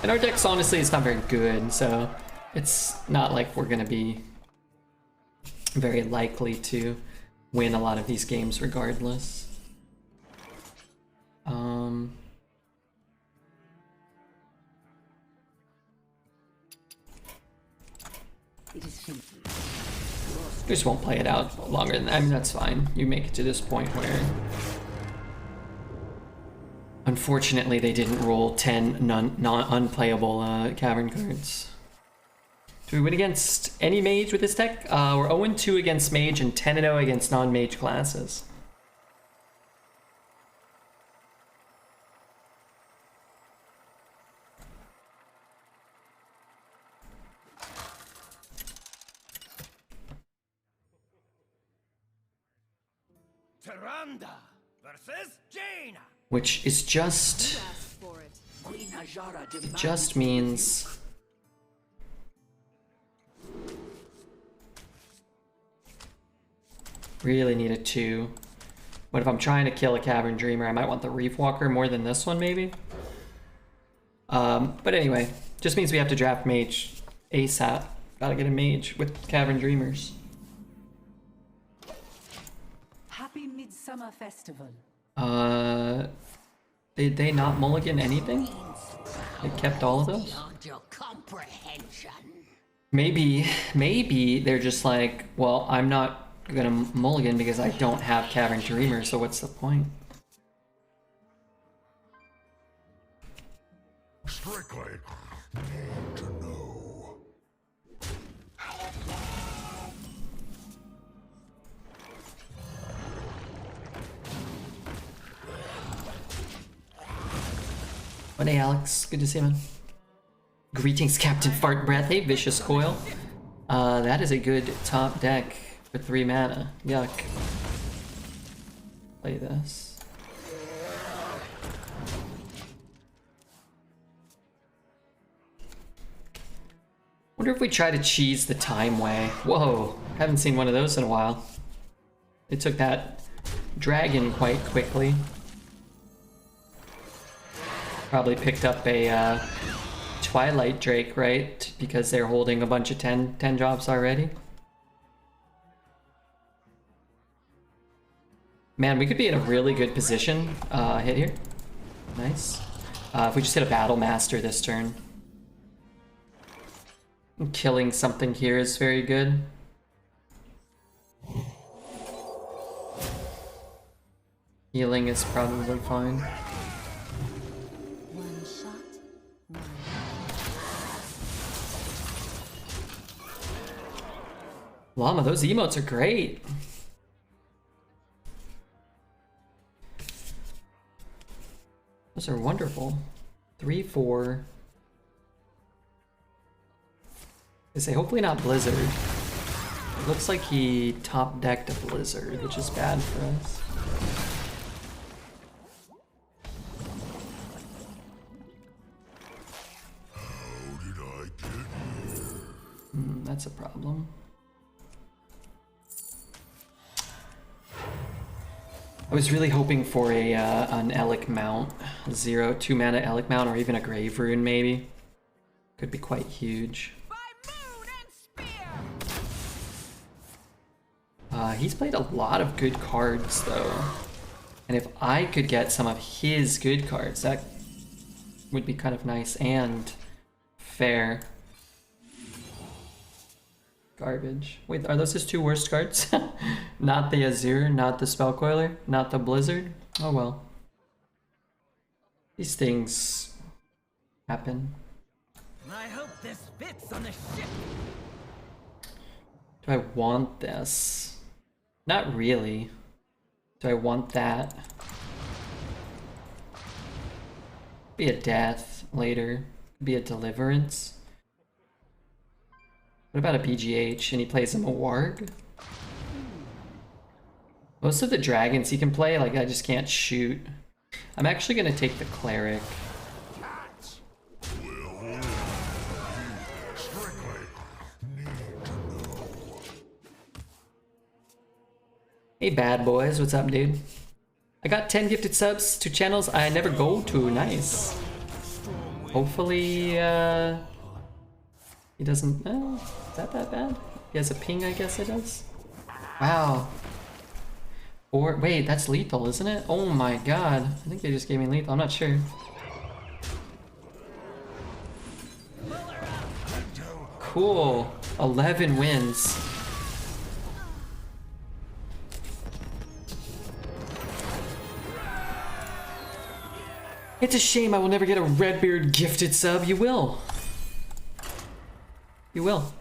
And our deck's honestly, it's not very good, so it's not like we're gonna be very likely to win a lot of these games regardless. We just won't play it out longer than that. I mean, that's fine. You make it to this point where unfortunately they didn't roll 10 unplayable Cavern cards. Do we win against any mage with this deck? We're 0-2 against mage and 10-0 against non-mage classes. Tyrande versus Jaina. Which is just... Queen Najara It demands just means... Really need a 2. But if I'm trying to kill a Cavern Dreamer, I might want the Reef Walker more than this one, maybe? But anyway, just means we have to draft mage ASAP. Gotta get a mage with Cavern Dreamers. Happy Midsummer Festival. Did they not mulligan anything? They kept all of those? Beyond your comprehension. Maybe they're just like, well, I'm not gonna mulligan because I don't have Cavern Dreamer, so what's the point? Strictly need to know. Well, hey Alex, good to see you, man. Greetings, Captain Fart Breath. Hey, Vicious Coil. That is a good top deck for 3 mana. Yuck. Play this. Wonder if we try to cheese the time way. Whoa, haven't seen one of those in a while. They took that dragon quite quickly. Probably picked up a Twilight Drake, right? Because they're holding a bunch of 10 jobs already. Man, we could be in a really good position. Hit here. Nice. If we just hit a Battle Master this turn. Killing something here is very good. Healing is probably fine. One shot, one. Llama, those emotes are great. Those are wonderful. 3-4. I say hopefully not Blizzard. It looks like he top decked a Blizzard, which is bad for us. How did I get here? That's a problem. I was really hoping for a an Elic mount, 2 mana Elic mount, or even a Grave Rune maybe. Could be quite huge. He's played a lot of good cards though, and if I could get some of his good cards, that would be kind of nice and fair. Garbage. Wait, are those his 2 worst cards? Not the Azure, not the Spellcoiler, not the Blizzard? Oh well. These things happen. I hope this fits on the ship. Do I want this? Not really. Do I want that? Be a death later. Be a deliverance. What about a BGH and he plays him a Warg? Most of the dragons he can play, like I just can't shoot. I'm actually gonna take the cleric. Hey bad boys, what's up dude? I got 10 gifted subs to channels I never go to, nice. Hopefully he doesn't, is that bad? He has a ping, I guess it does. Wow. Or, wait, that's lethal, isn't it? Oh my god. I think they just gave me lethal, I'm not sure. Cool, 11 wins. It's a shame I will never get a RedBeard gifted sub. You will. You will.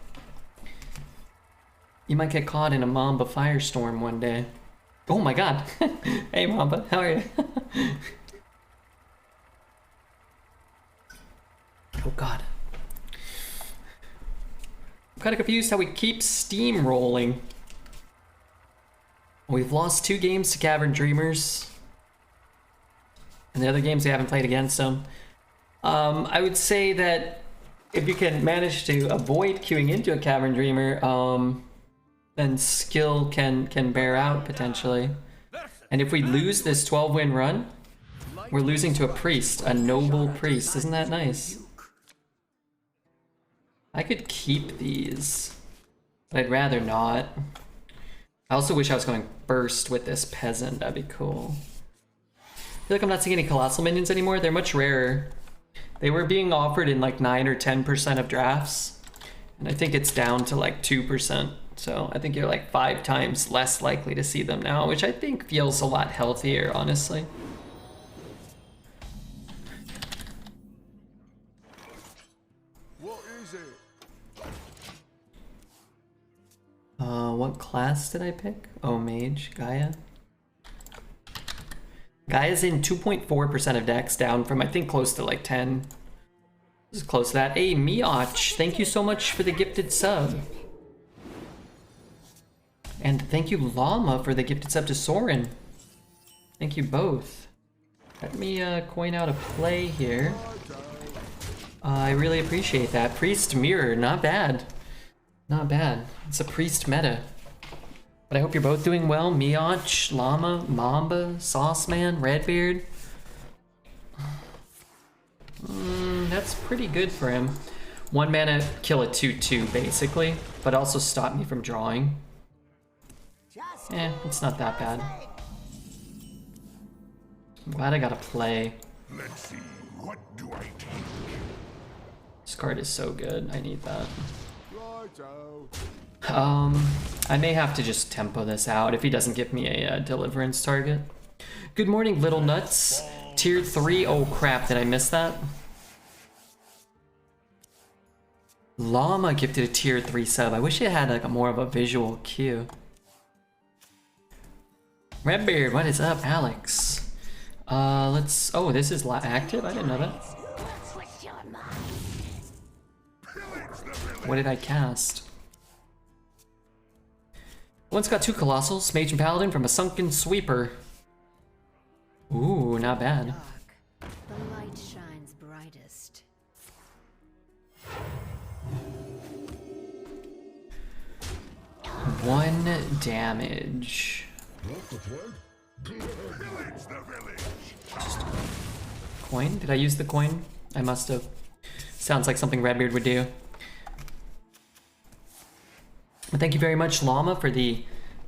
You might get caught in a Mamba firestorm one day. Oh my god. Hey Mamba, how are you? Oh god. I'm kind of confused how we keep steamrolling. We've lost 2 games to Cavern Dreamers. And the other games we haven't played against them. I would say that if you can manage to avoid queuing into a Cavern Dreamer, then skill can bear out potentially. And if we lose this 12-win run, we're losing to a priest, a noble priest. Isn't that nice? I could keep these, but I'd rather not. I also wish I was going first with this peasant. That'd be cool. I feel like I'm not seeing any colossal minions anymore. They're much rarer. They were being offered in like 9 or 10% of drafts, and I think it's down to like 2%. So I think you're like 5 times less likely to see them now, which I think feels a lot healthier, honestly. What is it? What class did I pick? Oh, Mage, Gaia. Gaia's in 2.4% of decks, down from I think close to like 10. This is close to that. Hey, Mioch, thank you so much for the gifted sub. And thank you, Llama, for the gifted sub to Soren. Thank you both. Let me coin out a play here. I really appreciate that. Priest Mirror, not bad. Not bad. It's a priest meta. But I hope you're both doing well. Mioch, Llama, Mamba, Sauceman, RedBeard. that's pretty good for him. 1 mana, kill a 2/2 basically, but also stop me from drawing. It's not that bad. I'm glad I got to play. Let's see, what do I take? This card is so good, I need that. Righto. I may have to just tempo this out if he doesn't give me a Deliverance target. Good morning, little nuts. Tier 3, oh crap, did I miss that? Llama gifted a tier 3 sub. I wish it had like a more of a visual cue. RedBeard, what is up, Alex? Let's, oh, this is active? I didn't know that. What did I cast? One's got 2 Colossals, Mage and Paladin from a Sunken Sweeper. Ooh, not bad. The light shines brightest. 1 damage. Just coin? Did I use the coin? I must have. Sounds like something RedBeard would do. But thank you very much, Llama, for the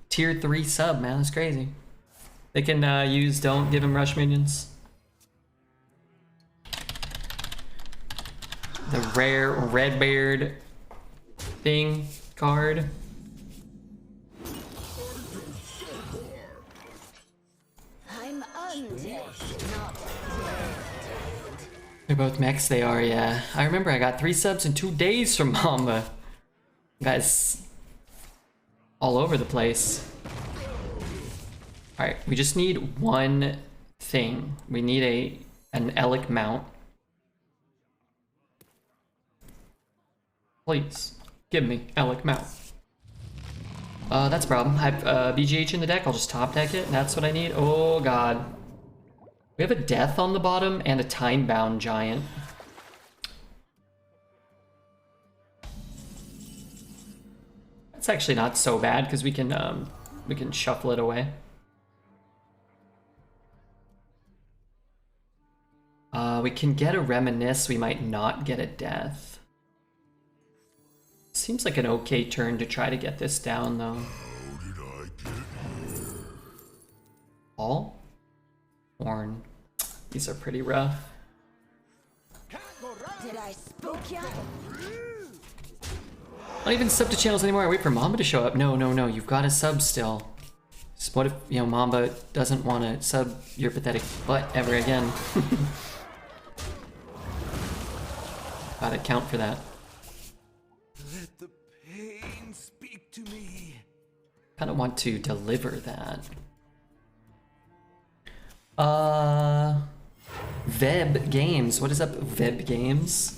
tier 3 sub, man. That's crazy. They can use don't give him rush minions. The rare RedBeard thing card. I'm undead, not dead. They're both mechs, they are, yeah. I remember I got 3 subs in 2 days from Mamba. Guys, all over the place. Alright, we just need one thing. We need an Elic mount. Please, give me Elic mount. That's a problem. I have BGH in the deck, I'll just top deck it. That's what I need. Oh god. We have a death on the bottom and a time-bound giant. That's actually not so bad because we can shuffle it away. We can get a reminisce. We might not get a death. Seems like an okay turn to try to get this down though. How did I get here? All? Horn. These are pretty rough. Did I spook ya? Not even sub to channels anymore. I wait for Mamba to show up. No, no, no. You've got to sub still. So what if, you know, Mamba doesn't want to sub your pathetic butt ever again? Gotta count for that. Let the pain speak to me. Kind of want to deliver that. Veb Games. What is up, Veb Games?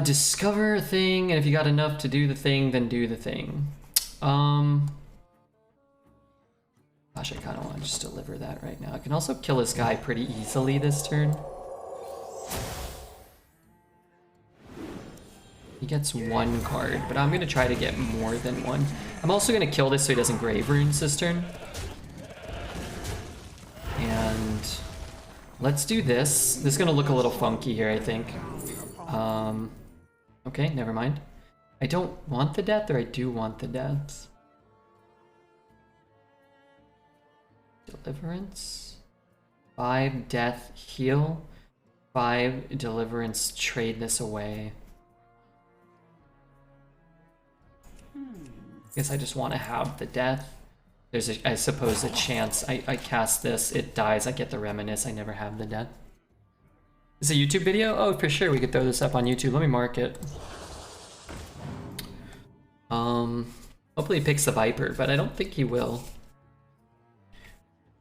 Discover a thing, and if you got enough to do the thing, then do the thing. Gosh, I kind of want to just deliver that right now. I can also kill this guy pretty easily this turn. He gets 1 card, but I'm gonna try to get more than 1. I'm also gonna kill this so he doesn't Grave Runes this turn. And let's do this. This is gonna look a little funky here, I think. Okay, never mind. I don't want the death, or I do want the death. Deliverance. 5 death heal. 5 deliverance, trade this away. Guess I just want to have the death. There's, I suppose, a chance. I cast this, it dies, I get the reminisce, I never have the death. Is it a YouTube video? Oh, for sure, we could throw this up on YouTube. Let me mark it. Hopefully he picks the Viper, but I don't think he will.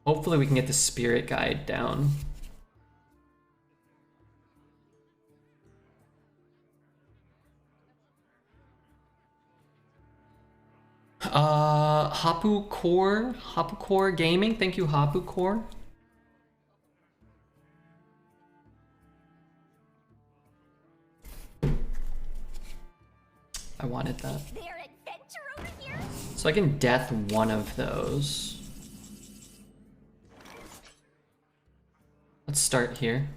Hopefully we can get the Spirit Guide down. Hapu Core Gaming, thank you, Hapu Core. I wanted that. So I can death 1 of those. Let's start here.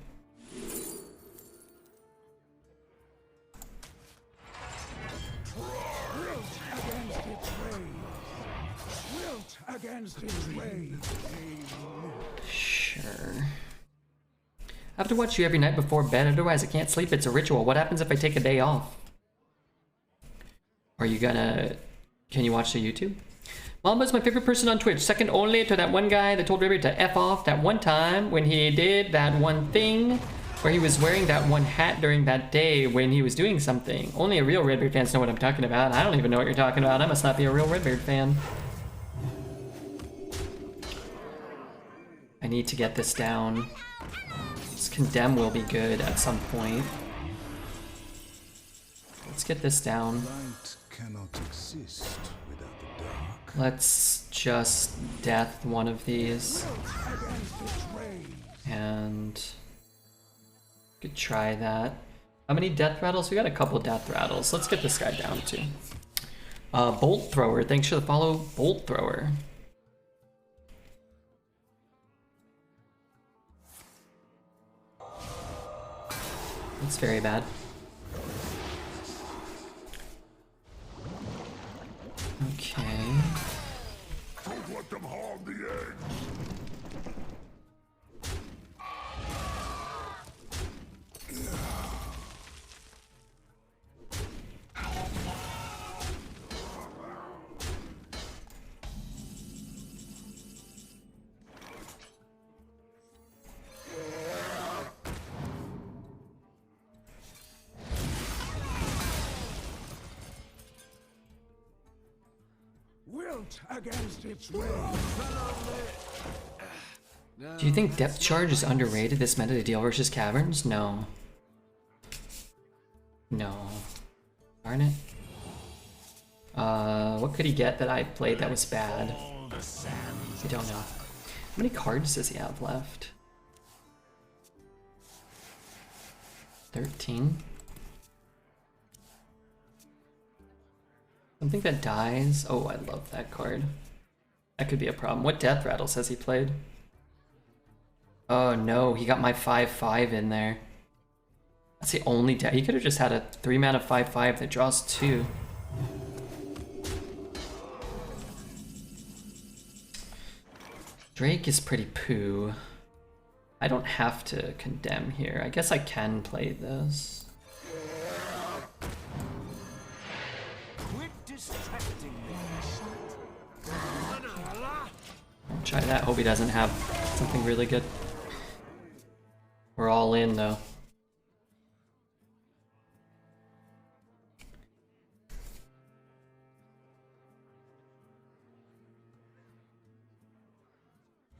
against its rage. Sure. I have to watch you every night before bed, otherwise I can't sleep. It's a ritual. What happens if I take a day off? Are you gonna... Can you watch the YouTube? Mamba's my favorite person on Twitch, second only to that one guy that told RedBeard to F off that one time when he did that one thing where he was wearing that one hat during that day when he was doing something. Only a real RedBeard fans know what I'm talking about. I don't even know what you're talking about. I must not be a real RedBeard fan. I need to get this down. This condemn will be good at some point. Let's get this down. Light cannot exist without the dark. Let's just death one of these. And could try that. How many death rattles? We got a couple death rattles. Let's get this guy down too. Bolt thrower, thanks for the follow, bolt thrower. That's very bad. Okay. Don't let them harm the eggs. Wilt against its rage. Do you think depth charge is underrated this meta to deal versus caverns? No. No. Darn it. What could he get that I played that was bad? I don't know. How many cards does he have left? 13? Something that dies? Oh, I love that card. That could be a problem. What death rattles has he played? Oh no, he got my 5/5 in there. That's the only death. He could have just had a 3-mana 5/5 that draws 2. Drake is pretty poo. I don't have to condemn here. I guess I can play this. I'll try that. Hope he doesn't have something really good. We're all in though.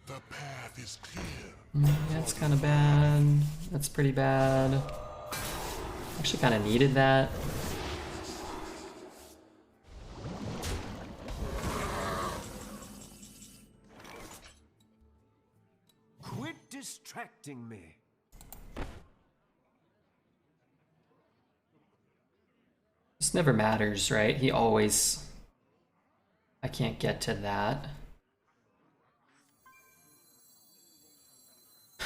The path is clear. That's kind of bad. That's pretty bad. Actually kind of needed that. Quit distracting me. This never matters, right? He always... I can't get to that.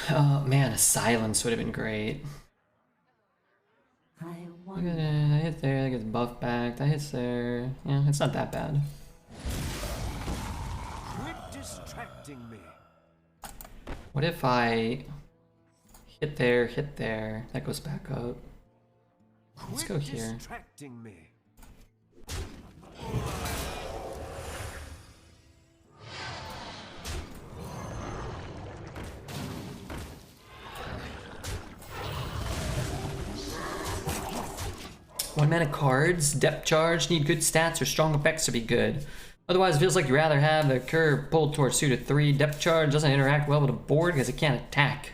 Oh man, a silence would have been great. Look at it, I hit there, that gets buff back, that hits there. Yeah, it's not that bad. Quit distracting me. What if I hit there, that goes back up. Let's go here. Distracting me. One mana cards, depth charge, need good stats or strong effects to be good. Otherwise, it feels like you'd rather have the curve pulled towards suited 3. Depth charge doesn't interact well with the board because it can't attack.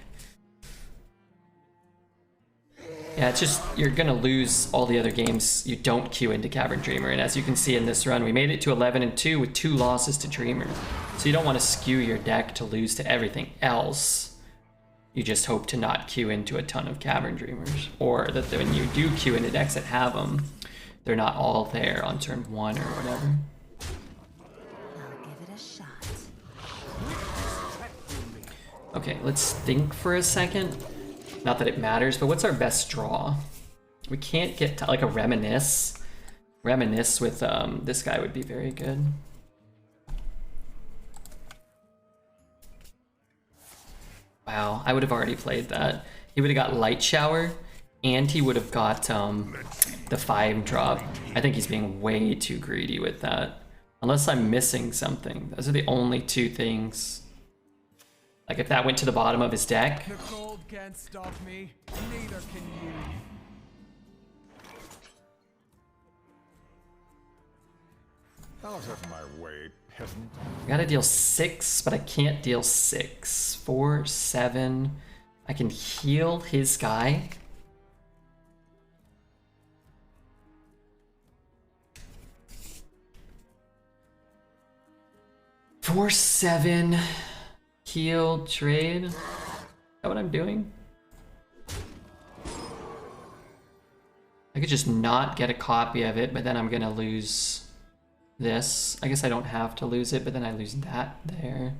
Yeah, it's just, you're gonna lose all the other games you don't queue into Cavern Dreamer, and as you can see in this run, we made it to 11-2 with 2 losses to Dreamer. So you don't want to skew your deck to lose to everything else. You just hope to not queue into a ton of Cavern Dreamers, or that when you do queue into decks that have them, they're not all there on turn 1 or whatever. I'll give it a shot. Okay, let's think for a second. Not that it matters, but what's our best draw? We can't get to, like a Reminisce. Reminisce with this guy would be very good. Wow, I would have already played that. He would have got Light Shower, and he would have got the 5-drop. I think he's being way too greedy with that. Unless I'm missing something. Those are the only two things. Like if that went to the bottom of his deck. The gold can't stop me, neither can you. Out of my way, peasant. I gotta deal 6, but I can't deal 6. 4, 7. I can heal his guy. Four, 7. Heal, trade. Is that what I'm doing? I could just not get a copy of it, but then I'm gonna lose this. I guess I don't have to lose it, but then I lose that there.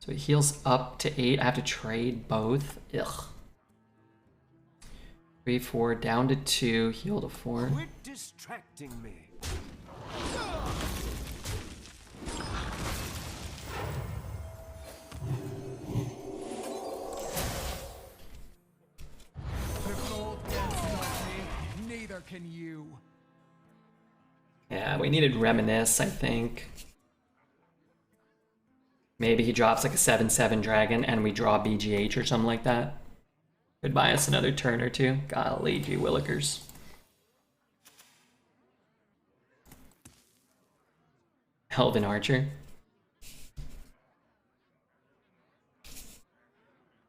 So it heals up to 8. I have to trade both. Ugh. 3, 4, down to 2, heal to 4. Quit distracting me. The gold can't stop me, neither can you. Yeah, we needed Reminisce, I think. Maybe he drops like a 7/7 dragon and we draw BGH or something like that. Could buy us another turn or two. Golly gee willikers. Elven Archer.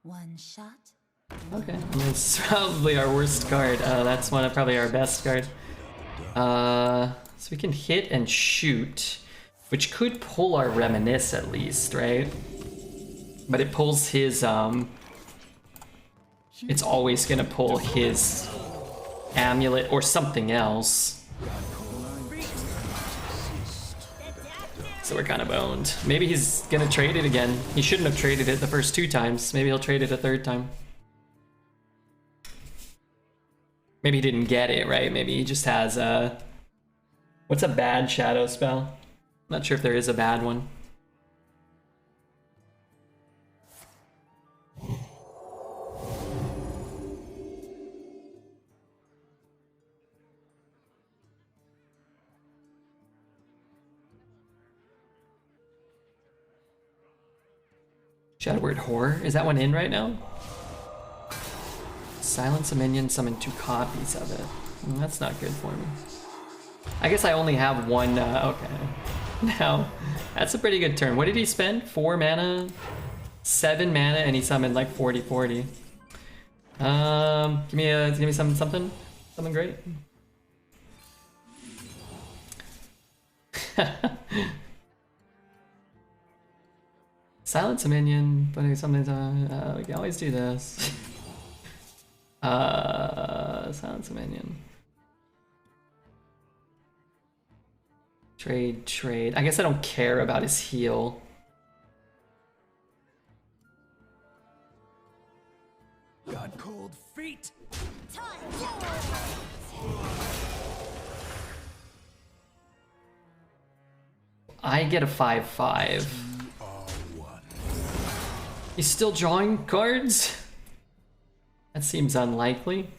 One shot. Okay, I mean, it's probably our worst card. That's one of probably our best card. So we can hit and shoot, which could pull our Reminisce at least, right? But it pulls his, it's always gonna pull his amulet or something else. So we're kind of owned. Maybe he's gonna trade it again. He shouldn't have traded it the first 2 times. Maybe he'll trade it a 3rd time. Maybe he didn't get it, right? Maybe he just has a... What's a bad shadow spell? I'm not sure if there is a bad one. Shadow Word Horror? Is that one in right now? Silence a minion, summon 2 copies of it. That's not good for me. I guess I only have 1, okay. Now, that's a pretty good turn. What did he spend? 4 mana? 7 mana, and he summoned like 40/40. Give me something great. Silence a minion, putting something on. We can always do this. Silence a minion. Trade. I guess I don't care about his heal. Got cold feet. I get a 5/5. He's still drawing cards? That seems unlikely.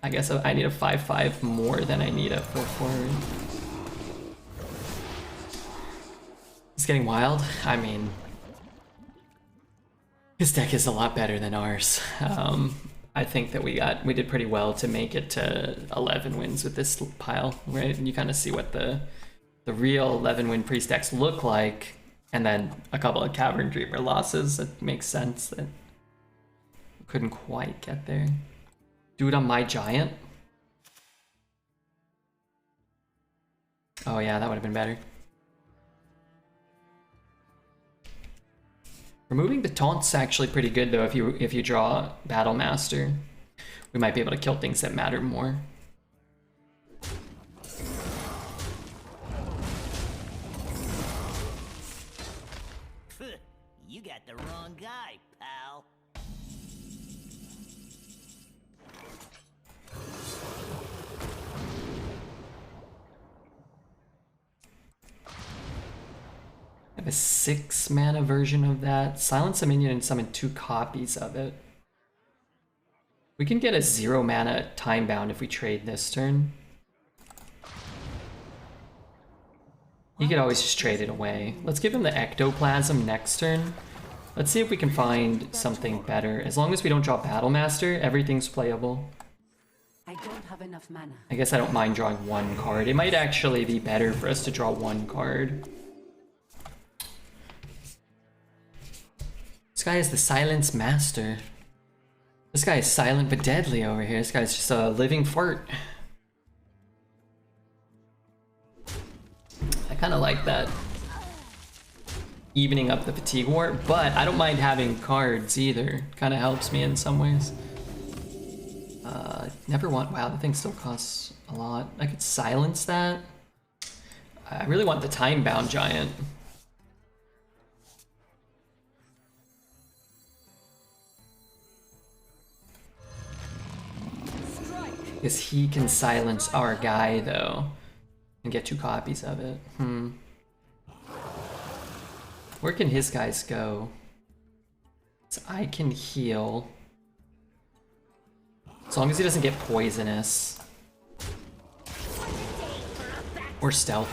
I guess I need a 5/5 more than I need a 4/4. It's getting wild. I mean, his deck is a lot better than ours. I think that we did pretty well to make it to 11 wins with this pile, right? And you kind of see what the real 11-win priest decks look like, and then a couple of Cavern Dreamer losses. It makes sense that we couldn't quite get there. Do it on my giant. Oh yeah, that would have been better. Removing the taunt's actually pretty good though. If you draw Battle Master, we might be able to kill things that matter more. You got the wrong guy, pal. have a 6 mana version of that. Silence a minion and summon 2 copies of it. We can get a 0 mana time bound if we trade this turn. He could always just trade it away. Let's give him the ectoplasm next turn. Let's see if we can find something better. As long as we don't draw Battle Master, everything's playable. I don't have enough mana. I guess I don't mind drawing 1 card. It might actually be better for us to draw 1 card. This guy is the Silence Master. This guy is silent but deadly over here. This guy's just a living fart. I kind of like that. Evening up the fatigue war, but I don't mind having cards either. Kind of helps me in some ways. Never want, wow, the thing still costs a lot. I could silence that. I really want the time-bound giant. Because he can silence our guy though. And get 2 copies of it. Where can his guys go? So I can heal. As long as he doesn't get poisonous. Or stealth.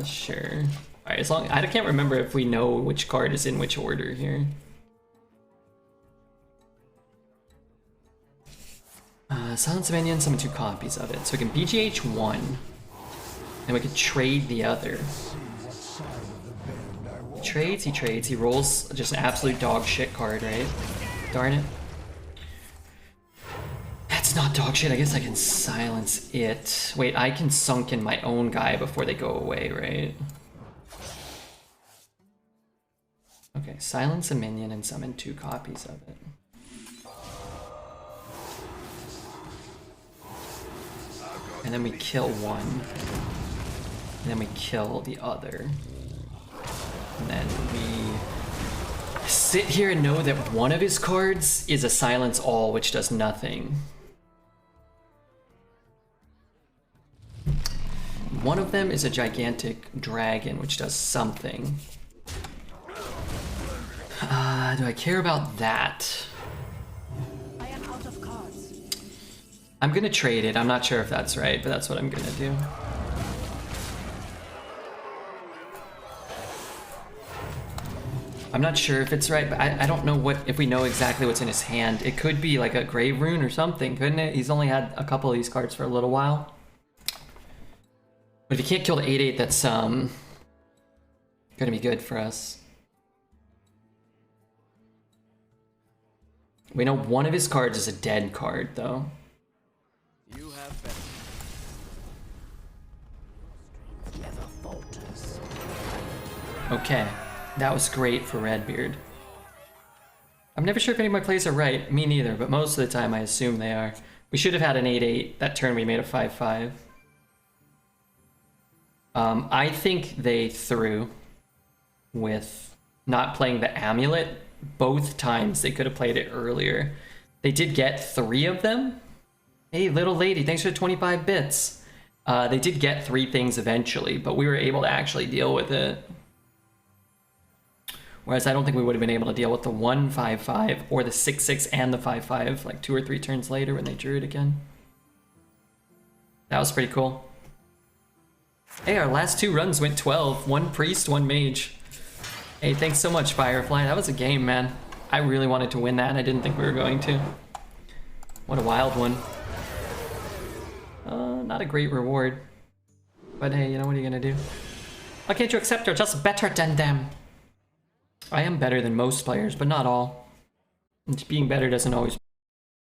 Sure. Alright, as long I can't remember if we know which card is in which order here. Silence a minion, summon 2 copies of it. So we can BGH 1. And we could trade the other. He trades, he rolls just an absolute dog shit card, right? Darn it. That's not dog shit, I guess I can silence it. Wait, I can sunken my own guy before they go away, right? Okay, silence a minion and summon 2 copies of it. And then we kill one. And then we kill the other. And then we sit here and know that one of his cards is a silence all, which does nothing. One of them is a gigantic dragon, which does something. Do I care about that? I am out of cards. I'm gonna trade it. I'm not sure if that's right, but that's what I'm gonna do. I'm not sure if it's right, but I don't know if we know exactly what's in his hand. It could be like a grave rune or something, couldn't it? He's only had a couple of these cards for a little while. But if he can't kill the 8/8, that's gonna be good for us. We know one of his cards is a dead card, though. You have been. Okay, that was great for RedBeard. I'm never sure if any of my plays are right. Me neither, but most of the time I assume they are. We should have had an 8/8. That turn we made a 5/5. I think they threw with not playing the amulet. Both times they could have played it earlier. They did get 3 of them. Hey, little lady, thanks for the 25 bits. They did get 3 things eventually, but we were able to actually deal with it. Whereas I don't think we would have been able to deal with the 1/5/5 or the 6/6 and the 5/5 like 2 or 3 turns later when they drew it again. That was pretty cool. Hey, our last 2 runs went 12. 1 priest, 1 mage. Hey, thanks so much, Firefly. That was a game, man. I really wanted to win that, and I didn't think we were going to. What a wild one. Not a great reward. But hey, you know, what are you gonna do? Why can't you accept you're just better than them? I am better than most players, but not all. And being better doesn't always